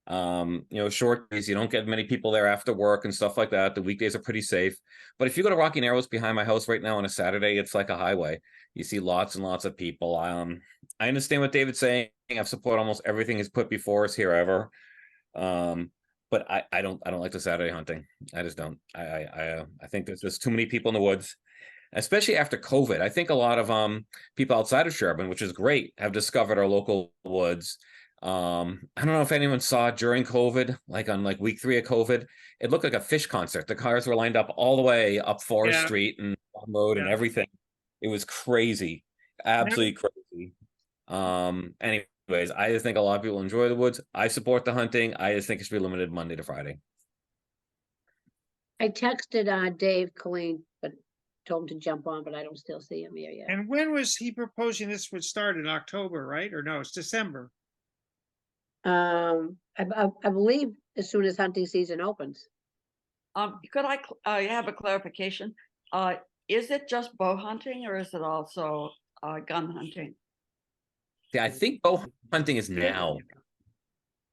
Short days, you don't get many people there after work and stuff like that. The weekdays are pretty safe. But if you go to Rocky Narrows behind my house right now on a Saturday, it's like a highway. You see lots and lots of people. I understand what David's saying. I've supported almost everything he's put before us here ever. But I don't like the Saturday hunting. I just don't. I think there's just too many people in the woods, especially after COVID. I think a lot of people outside of Sherborn, which is great, have discovered our local woods. I don't know if anyone saw during COVID, like on like week 3 of COVID, it looked like a fish concert. The cars were lined up all the way up Forest Yeah. Street and Farm Road and Yeah. everything. It was crazy, absolutely crazy. Anyways, I just think a lot of people enjoy the woods. I support the hunting. I just think it should be limited Monday to Friday. I texted Dave Colleen, but told him to jump on, but I don't still see him here yet. And when was he proposing this would start? In October, right? Or no, it's December. I believe as soon as hunting season opens. Could I have a clarification? Is it just bow hunting or is it also gun hunting? Yeah, I think bow hunting is now.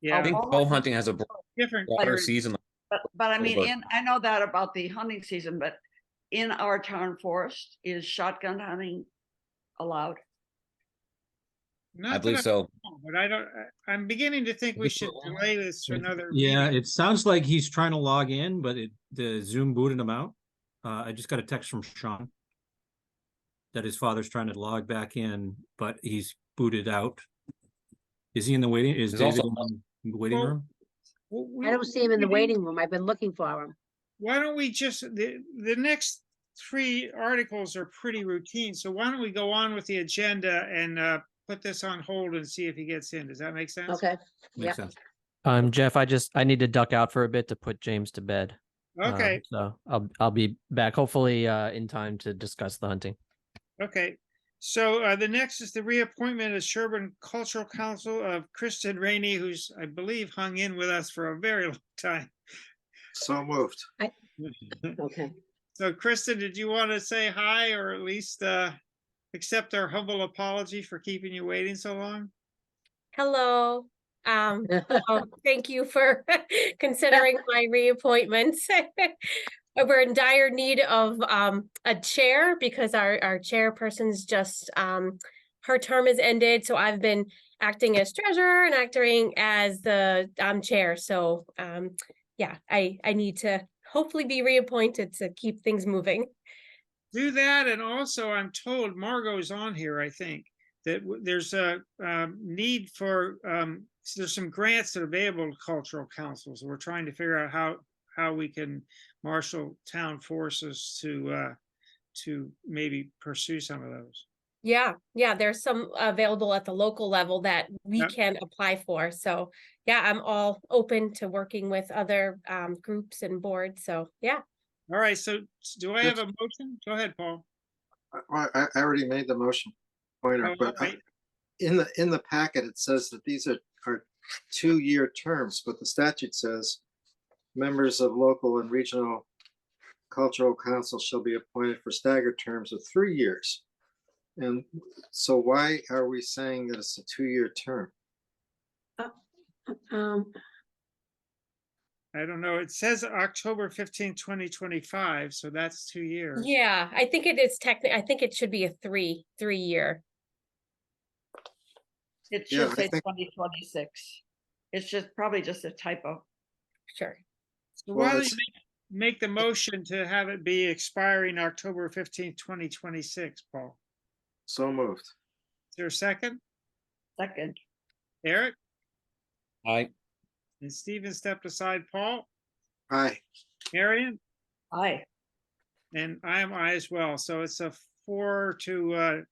Yeah. I think bow bow hunting- hunting has a Different. broader period. season. But I mean, Over. I know that about the hunting season, but in our town forest, is shotgun hunting allowed? Not I that believe so. know, but I don't, I'm beginning to think we should delay this to another. Yeah, meeting. it sounds like he's trying to log in, but the Zoom booted him out. I just got a text from Sean that his father's trying to log back in, but he's booted out. Is he in the waiting? Is There's David also- in the waiting Well, room? I don't see him in the waiting room. I've been looking for him. Why don't we just, the next 3 articles are pretty routine, so why don't we go on with the agenda and put this on hold and see if he gets in? Does that make sense? Okay, Makes yeah. sense. Jeff, I need to duck out for a bit to put James to bed. Okay, So I'll be back hopefully in time to discuss the hunting. okay. So the next is the reappointment of Sherborn Cultural Council of Kristen Rainey, who's, I believe, hung in with us for a very long time. So moved. Okay. So Kristen, did you want to say hi or at least accept our humble apology for keeping you waiting so long? Hello. Thank you for considering my reappointments. We're in dire need of a chair because our chairperson's just her term has ended. So I've been acting as treasurer and acting as the chair. So yeah, I need to hopefully be reappointed to keep things moving. Do that, and also I'm told Margot's on here, I think, that there's a need for, there's some grants that are available to cultural councils. We're trying to figure out how we can marshal town forces to maybe pursue some of those. Yeah, there's some available at the local level that we Yep. can apply for. So yeah, I'm all open to working with other groups and boards. So yeah. All right, so do I have a motion? Go ahead, Paul. I already made the motion pointer, Oh, but all right. in the packet, it says that these are 2-year terms, but the statute says members of local and regional cultural council shall be appointed for staggered terms of 3 years. And so why are we saying that it's a 2-year term? I don't know. It says October 15, 2025, so that's 2 years. Yeah, I think it is technically, I think it should be a three-year. It Yeah, should I say think- 2026. It's just probably just a typo. Sure. So Well, why don't it's- you make the motion to have it be expiring October 15, 2026, Paul? So moved. Is there a second? Second, Eric I and Stephen stepped aside. Paul, Aye. Marion, aye. and I am I as well. So it's a 4 to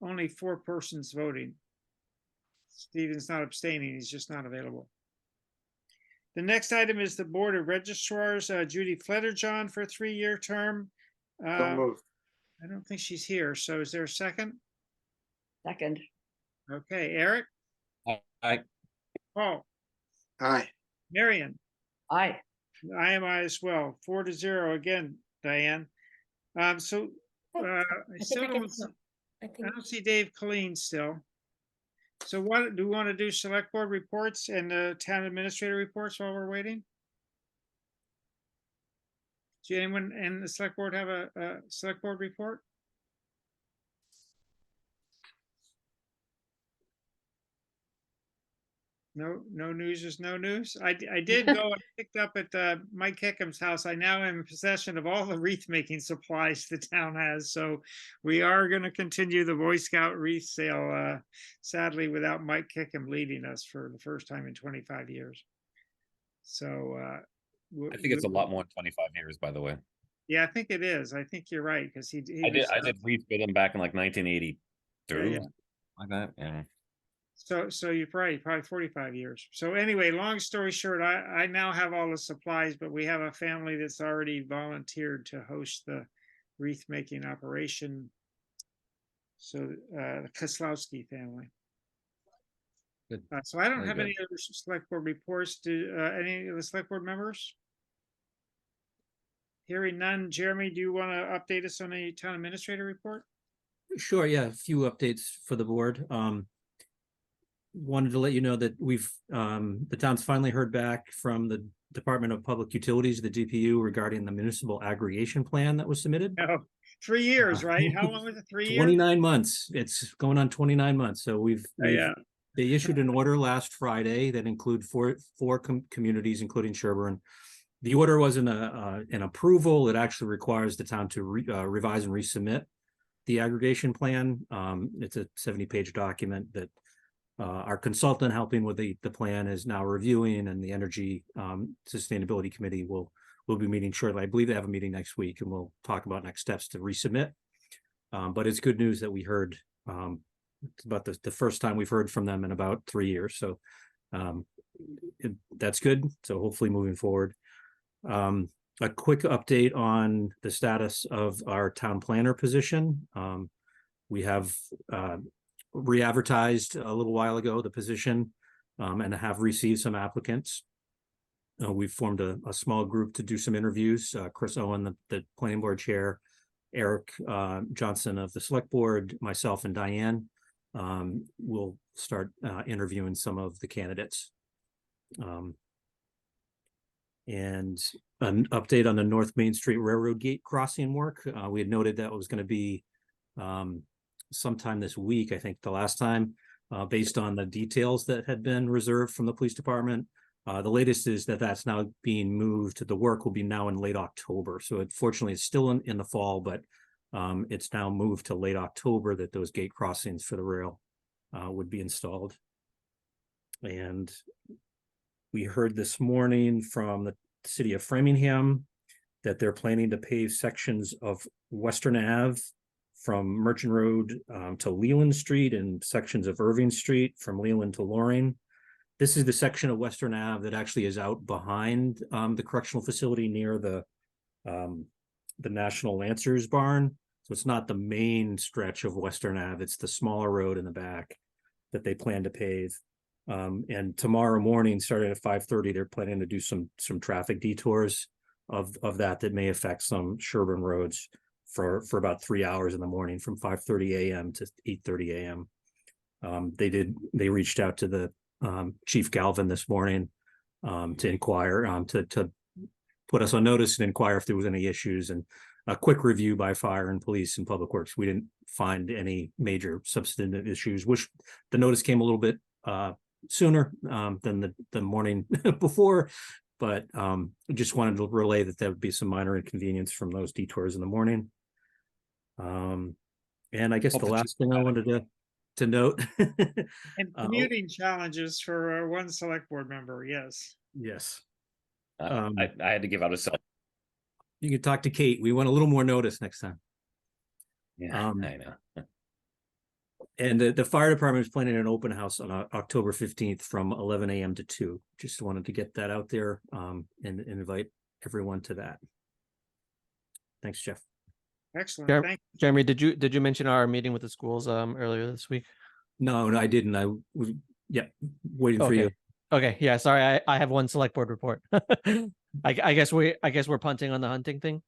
only 4 persons voting. Stephen's not abstaining, he's just not available. The next item is the Board of Registrars, Judy Flederjohn for a 3-year term. So moved. I don't think she's here, so is there a second? Second, Okay, Eric, I Paul, Aye. Marion, aye. I am I as well, 4 to 0 again, Diane. So I I think still I can, don't, I I think, don't see Dave Colleen still. So what, do we want to do select board reports and town administrator reports while we're waiting? Do anyone in the select board have a select board report? No news is no news. I did go and picked up at Mike Hickham's house. I now am in possession of all the wreath making supplies the town has. So we are going to continue the Boy Scout wreath sale, sadly, without Mike Hickam leading us for the first time in 25 years. So I think it's a lot more than 25 years, by the way. yeah, I think it is. I think you're right because he I was, did wreath with him back in like 1982, yeah. like that. Yeah. So you're probably 45 years. So anyway, long story short, I now have all the supplies, but we have a family that's already volunteered to host the wreath making operation. So the Koslowski family. Good. So I don't Very have good. any other select board reports. Do any of the select board members? Hearing none. Jeremy, do you want to update us on a town administrator report? Sure, yeah, a few updates for the board. Wanted to let you know that the town's finally heard back from the Department of Public Utilities, the DPU, regarding the municipal aggregation plan that was submitted. No, 3 years, right? How long was it? 3 years? 29 months. It's going on 29 months. So Yeah. they issued an order last Friday that include four communities, including Sherborn. The order wasn't an approval. It actually requires the town to revise and resubmit the aggregation plan. It's a 70-page document that our consultant helping with the plan is now reviewing, and the Energy Sustainability Committee will be meeting shortly. I believe they have a meeting next week, and we'll talk about next steps to resubmit. But it's good news that we heard. It's about the first time we've heard from them in about 3 years. So that's good. So hopefully moving forward. A quick update on the status of our town planner position. We have re-advertised a little while ago the position and have received some applicants. We've formed a small group to do some interviews. Chris Owen, the planning board chair, Eric Johnson of the select board, myself and Diane will start interviewing some of the candidates. And an update on the North Main Street Railroad Gate crossing work. We had noted that was going to be sometime this week, I think the last time, based on the details that had been reserved from the police department. The latest is that that's now being moved. The work will be now in late October. So fortunately, it's still in the fall, but it's now moved to late October that those gate crossings for the rail would be installed. And we heard this morning from the city of Framingham that they're planning to pave sections of Western Ave from Merchant Road to Leland Street, and sections of Irving Street from Leland to Loring. This is the section of Western Ave that actually is out behind the correctional facility near the National Lancers barn. So it's not the main stretch of Western Ave, it's the smaller road in the back that they plan to pave. And tomorrow morning, starting at 5:30, they're planning to do some traffic detours of that may affect some Sherborn roads for about 3 hours in the morning, from 5:30 a.m. to 8:30 a.m. They reached out to the Chief Galvin this morning to inquire, to put us on notice and inquire if there was any issues, and a quick review by fire and police and public works. We didn't find any major substantive issues. Wish the notice came a little bit sooner than the morning before, but just wanted to relay that there would be some minor inconvenience from those detours in the morning. And I guess Hope the the last thing I wanted to note. And commuting challenges for one select board member, yes. Yes. I had to give out a cell. You can talk to Kate. We want a little more notice next time. Yeah, I know. And the fire department is planning an open house on October 15th from 11 a.m. to 2. Just wanted to get that out there and invite everyone to that. Thanks, Jeff. Excellent. Jer- Thank Jeremy, did you mention our meeting with the schools earlier this week? No, I didn't. I was waiting for you. Okay, yeah, sorry, I have one select board report. I guess we're punting on the hunting thing.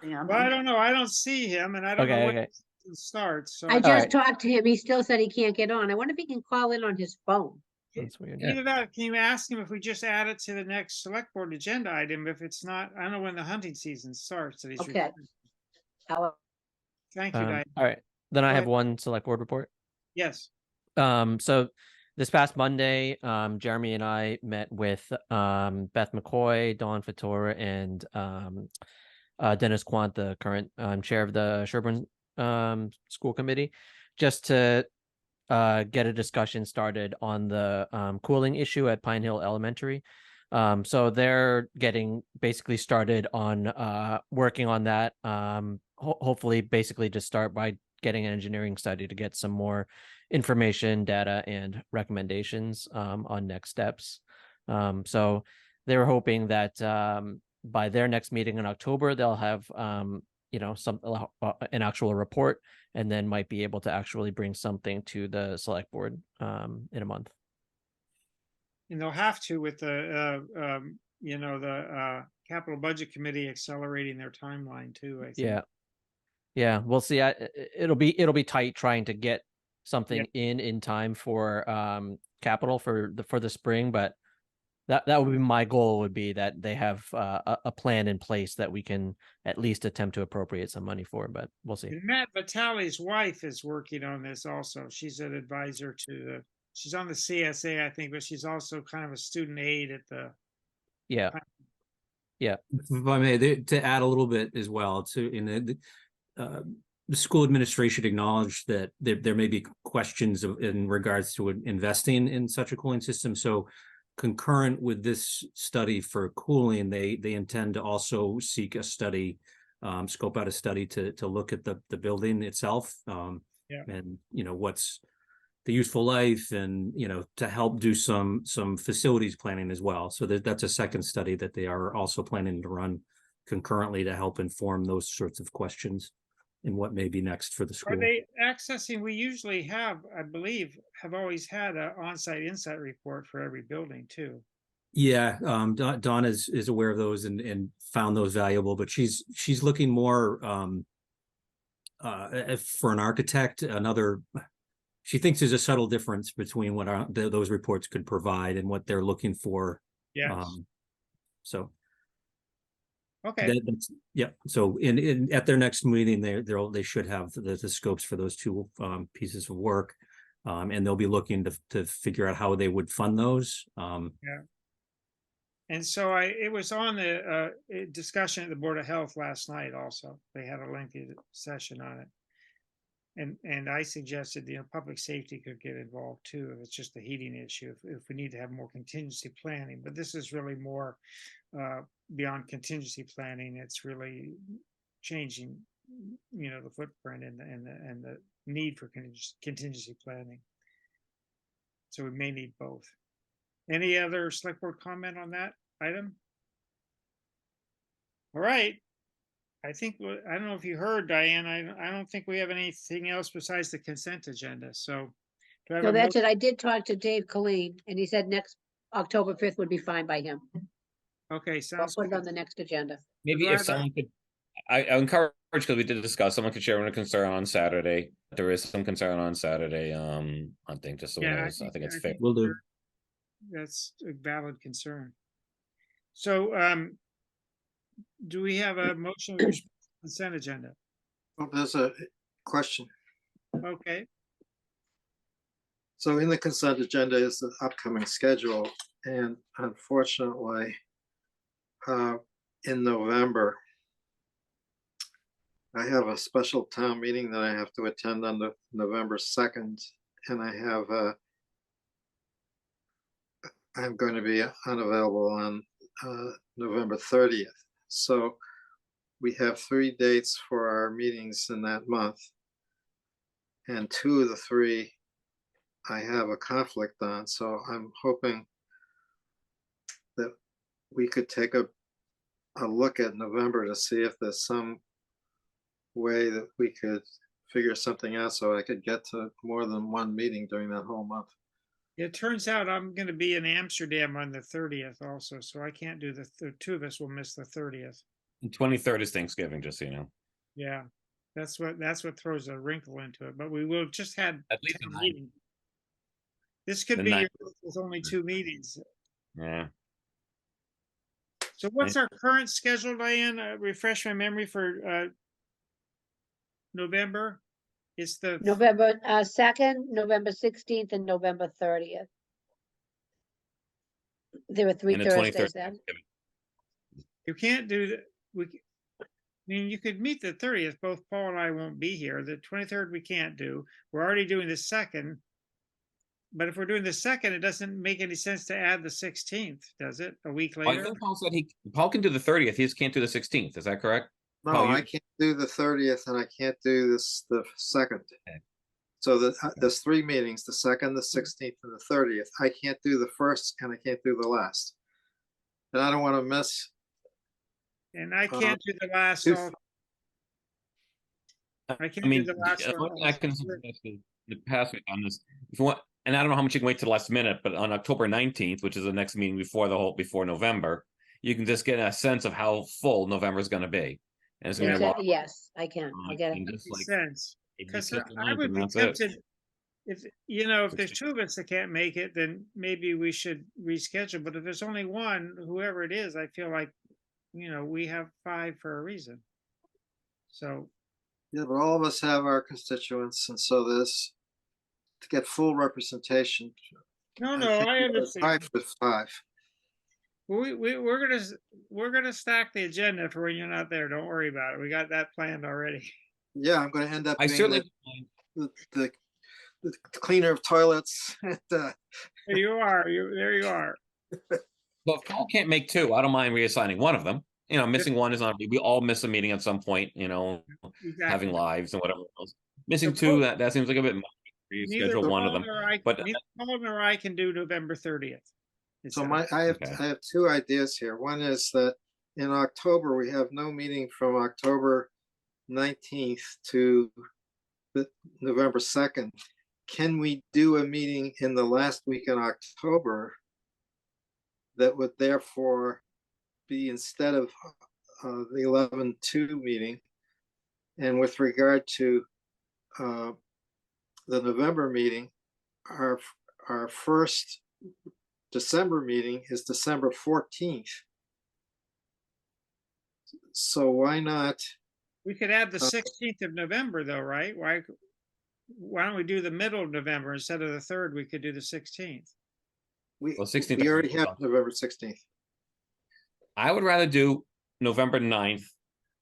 Yeah, Well, I don't know. I don't see him, and I don't know what Okay. season starts, so I I just right. talked to him. He still said he can't get on. I wonder if he can call in on his phone. That's weird. either that, can you ask him if we just add it to the next select board agenda item, if it's not, I don't know when the hunting season starts. That he's Okay. referring- Thank you, Diane. All right. Then I Go have ahead. one select board report. Yes, So this past Monday, Jeremy and I met with Beth McCoy, Dawn Fatora, and Dennis Quant, the current chair of the Sherborn school committee, just to get a discussion started on the cooling issue at Pine Hill Elementary. So they're getting basically started on working on that. Hopefully, basically just start by getting an engineering study to get some more information, data, and recommendations on next steps. So they were hoping that by their next meeting in October, they'll have some an actual report, and then might be able to actually bring something to the select board in a month. and they'll have to with the capital budget committee accelerating their timeline too, I think. Yeah, we'll see. It'll be tight trying to get something in time for capital for the spring, but that would be my goal, would be that they have a plan in place that we can at least attempt to appropriate some money for, but we'll see. And Matt Vitale's wife is working on this also. She's an advisor she's on the CSA, I think, but she's also kind of a student aide at the. Yeah. If I may, to add a little bit as well, the school administration acknowledged that there may be questions in regards to investing in such a cooling system. So concurrent with this study for cooling, they intend to also seek a study, scope out a study to look at the building itself, and what's the useful life, and to help do some facilities planning as well. So that's a second study that they are also planning to run concurrently to help inform those sorts of questions and what may be next for the school. Are they accessing? We usually have, I believe, have always had an on-site insight report for every building too. Yeah, Dawn is aware of those and found those valuable, but she's looking more for an architect. She thinks there's a subtle difference between what those reports could provide and what they're looking for. Yes. So. Okay. So at their next meeting, they should have the scopes for those two pieces of work, and they'll be looking to figure out how they would fund those. And so it was on the discussion at the Board of Health last night. Also, they had a lengthy session on it. And I suggested, public safety could get involved too, if it's just a heating issue, if we need to have more contingency planning. But this is really more beyond contingency planning. It's really changing, the footprint and the need for contingency planning. So we may need both. Any other select board comment on that item? All right. I don't know if you heard, Diane, I don't think we have anything else besides the consent agenda. So No, that's it. I did talk to Dave Colleen, and he said next October 5th would be fine by him. Okay, I'll sounds put it good. on the next agenda. Maybe Do I if have a- someone could, I encourage, because we did discuss, someone could share a concern on Saturday. There is some concern on Saturday, hunting, just so we know. I think it's fair. Will do. That's a valid concern. So, do we have a motion with respect to the consent agenda? Well, there's a question. Okay, So in the consent agenda is the upcoming schedule, and unfortunately, in November, I have a special town meeting that I have to attend on the November 2nd, and I'm going to be unavailable on November 30th. So we have 3 dates for our meetings in that month, and 2 of the 3 I have a conflict on. So I'm hoping that we could take a look at November to see if there's some way that we could figure something out so I could get to more than one meeting during that whole month. it turns out I'm going to be in Amsterdam on the 30th also, so I can't do the 2 of us will miss the 30th. The 23rd is Thanksgiving, just so you know. Yeah, That's what throws a wrinkle into it, but we will just had. At least town the 9th. meeting. This could The be 9th. with only 2 meetings. Yeah. So what's our current schedule, Diane? Refresh my memory for November. It's the November 2nd, November 16th, and November 30th. There were 3 And the 23rd. Thursdays then. you can't do the I mean, you could meet the 30th. Both Paul and I won't be here. The 23rd we can't do. We're already doing the 2nd. But if we're doing the 2nd, it doesn't make any sense to add the 16th, does it? A week Well, I later? think Paul said Paul can do the 30th. He just can't do the 16th. Is that correct? No, Oh, you- I can't do the 30th and I can't do the 2nd. Okay. So there's 3 meetings, the 2nd, the 16th, and the 30th. I can't do the 1st and I can't do the last. And I don't want to miss. And I can't do the last. two- al- I can't I mean, do the last. one thing I al- can suggest is the past week on this, if you want, and I don't know how much you can wait till the last minute, but on October 19th, which is the next meeting before November, you can just get a sense of how full November is going to be. And it's going to be a lot. Yes, I can. I get it. and just Makes like, sense. if you Because pick the I 9th would and be that's it. tempted, if there's 2 of us that can't make it, then maybe we should reschedule. But if there's only one, whoever it is, I feel like, we have 5 for a reason. So, Yeah, but all of us have our constituents, and so there's to get full representation. no, think I we gotta understand. try for 5. We're gonna stack the agenda for when you're not there. Don't worry about it. We got that planned already. Yeah, I'm going to end up I being certainly, the cleaner of toilets. And, There you are. There you are. well, if Paul can't make 2, I don't mind reassigning one of them. Missing one is not, we all miss a meeting at some point, having Exactly. lives and whatever else. Missing So 2, Paul- that seems like a bit much. Neither Schedule one of them. Paul nor I- but- neither Paul nor I can do November 30th. so It's, I Okay. have 2 ideas here. One is that in October, we have no meeting from October 19th to November 2nd. Can we do a meeting in the last week in October that would therefore be instead of the 11/2 meeting? And with regard to the November meeting, our first December meeting is December 14th. So why not? we could add the 16th of November though, right? Why don't we do the middle of November instead of the 3rd? We could do the 16th. We 16th we already is have off. November 16th. I would rather do November 9th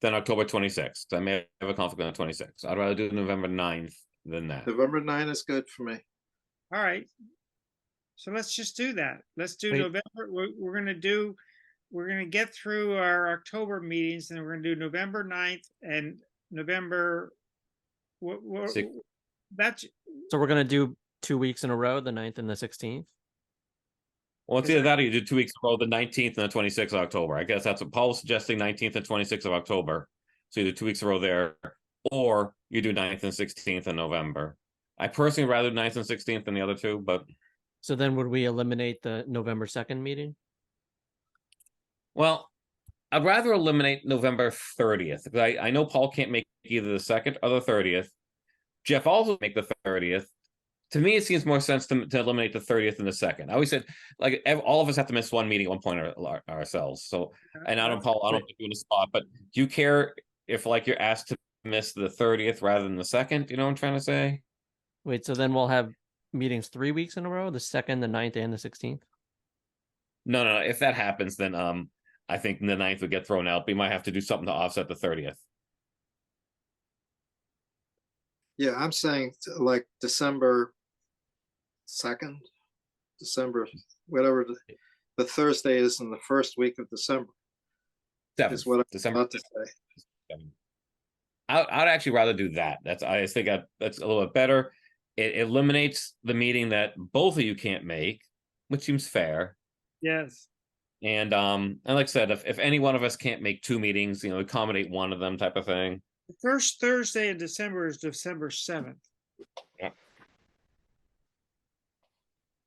than October 26th. I may have a conflict on the 26th. I'd rather do November 9th than that. November 9 is good for me. All right. So let's just do that. Let's do Wait. November. We're gonna get through our October meetings and we're gonna do November 9th and November. Six. That's, So we're gonna do 2 weeks in a row, the 9th and the 16th. Well, it's Is either that- that or you do 2 weeks in a row, the 19th and the 26th of October. I guess that's what Paul was suggesting, 19th and 26th of October. So you do 2 weeks in a row there, or you do 9th and 16th in November. I personally rather do 9th and 16th than the other 2, but So then would we eliminate the November 2nd meeting? well, I'd rather eliminate November 30th because I know Paul can't make either the 2nd or the 30th. Jeff also make the 30th. To me, it seems more sense to eliminate the 30th and the 2nd. I always said, like, all of us have to miss one meeting at one point ourselves. So, and I don't, Paul, I don't put you in a spot, but do you care if, like, you're asked to miss the 30th rather than the 2nd? You know what I'm trying to say? Wait, so then we'll have meetings 3 weeks in a row, the 2nd, the 9th, and the 16th? No. If that happens, then I think the 9th would get thrown out. We might have to do something to offset the 30th. Yeah, I'm saying like December 2nd, December, whatever the Thursday is in the first week of December is what I'm December about to say. I'd actually rather do that. I think that's a little bit better. It eliminates the meeting that both of you can't make, which seems fair. yes. And like I said, if any one of us can't make 2 meetings, accommodate one of them type of thing. The first Thursday in December is December 7th.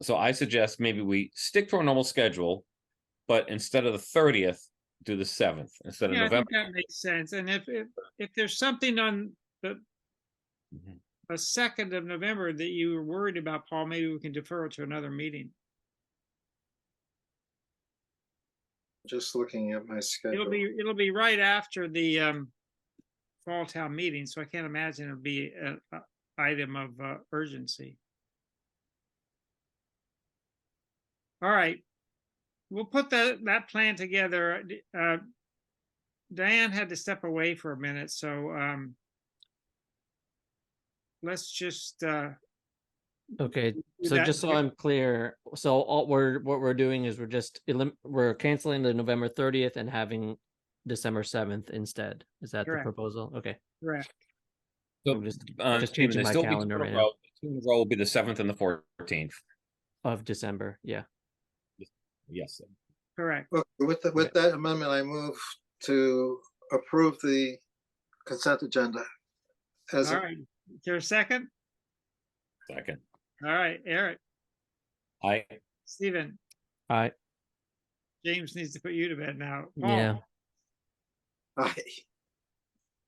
So I suggest maybe we stick to our normal schedule, but instead of the 30th, do the 7th instead of Yeah, I think November. that makes sense. And if there's something on the Mhm. 2nd of November that you were worried about, Paul, maybe we can defer it to another meeting. Just looking at my schedule. It'll be right after the fall town meeting, so I can't imagine it'll be an item of urgency. All right, we'll put that plan together. Diane had to step away for a minute, so let's just Okay, do so that. just so I'm clear, so what we're doing is we're canceling the November 30th and having December 7th instead. Is that the Correct. proposal? Okay. Correct. So, I'm just Stephen, changing there's my still be calendar two in right a now. row. Two in a row will be the 7th and the 14th. Of December. Yeah. Yes. Correct. Okay, with that amendment, I move to approve the consent agenda. As All right. Is there a second? Second. All right, Eric, I Stephen, All right. James needs to put you to bed now. Paul, Yeah. I,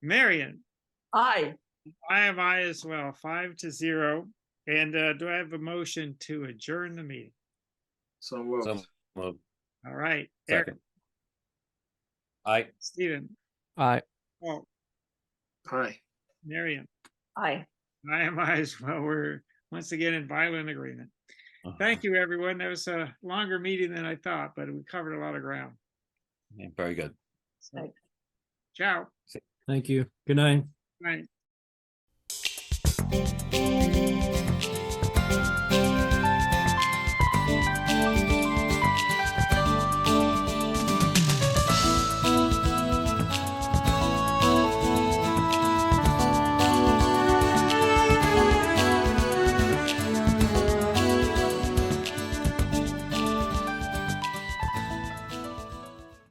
Marion, Aye. I am I as well, 5-0. And do I have a motion to adjourn the meeting? so moved. so moved. All right, Eric, Second. I Stephen, All right. Paul, Aye. Marion, Aye. I am I as well. We're once again in violent agreement. Thank you, everyone. That was a longer meeting than I thought, but we covered a lot of ground. Yeah, very good. So, Thanks. ciao. Thank you. Good night. Bye.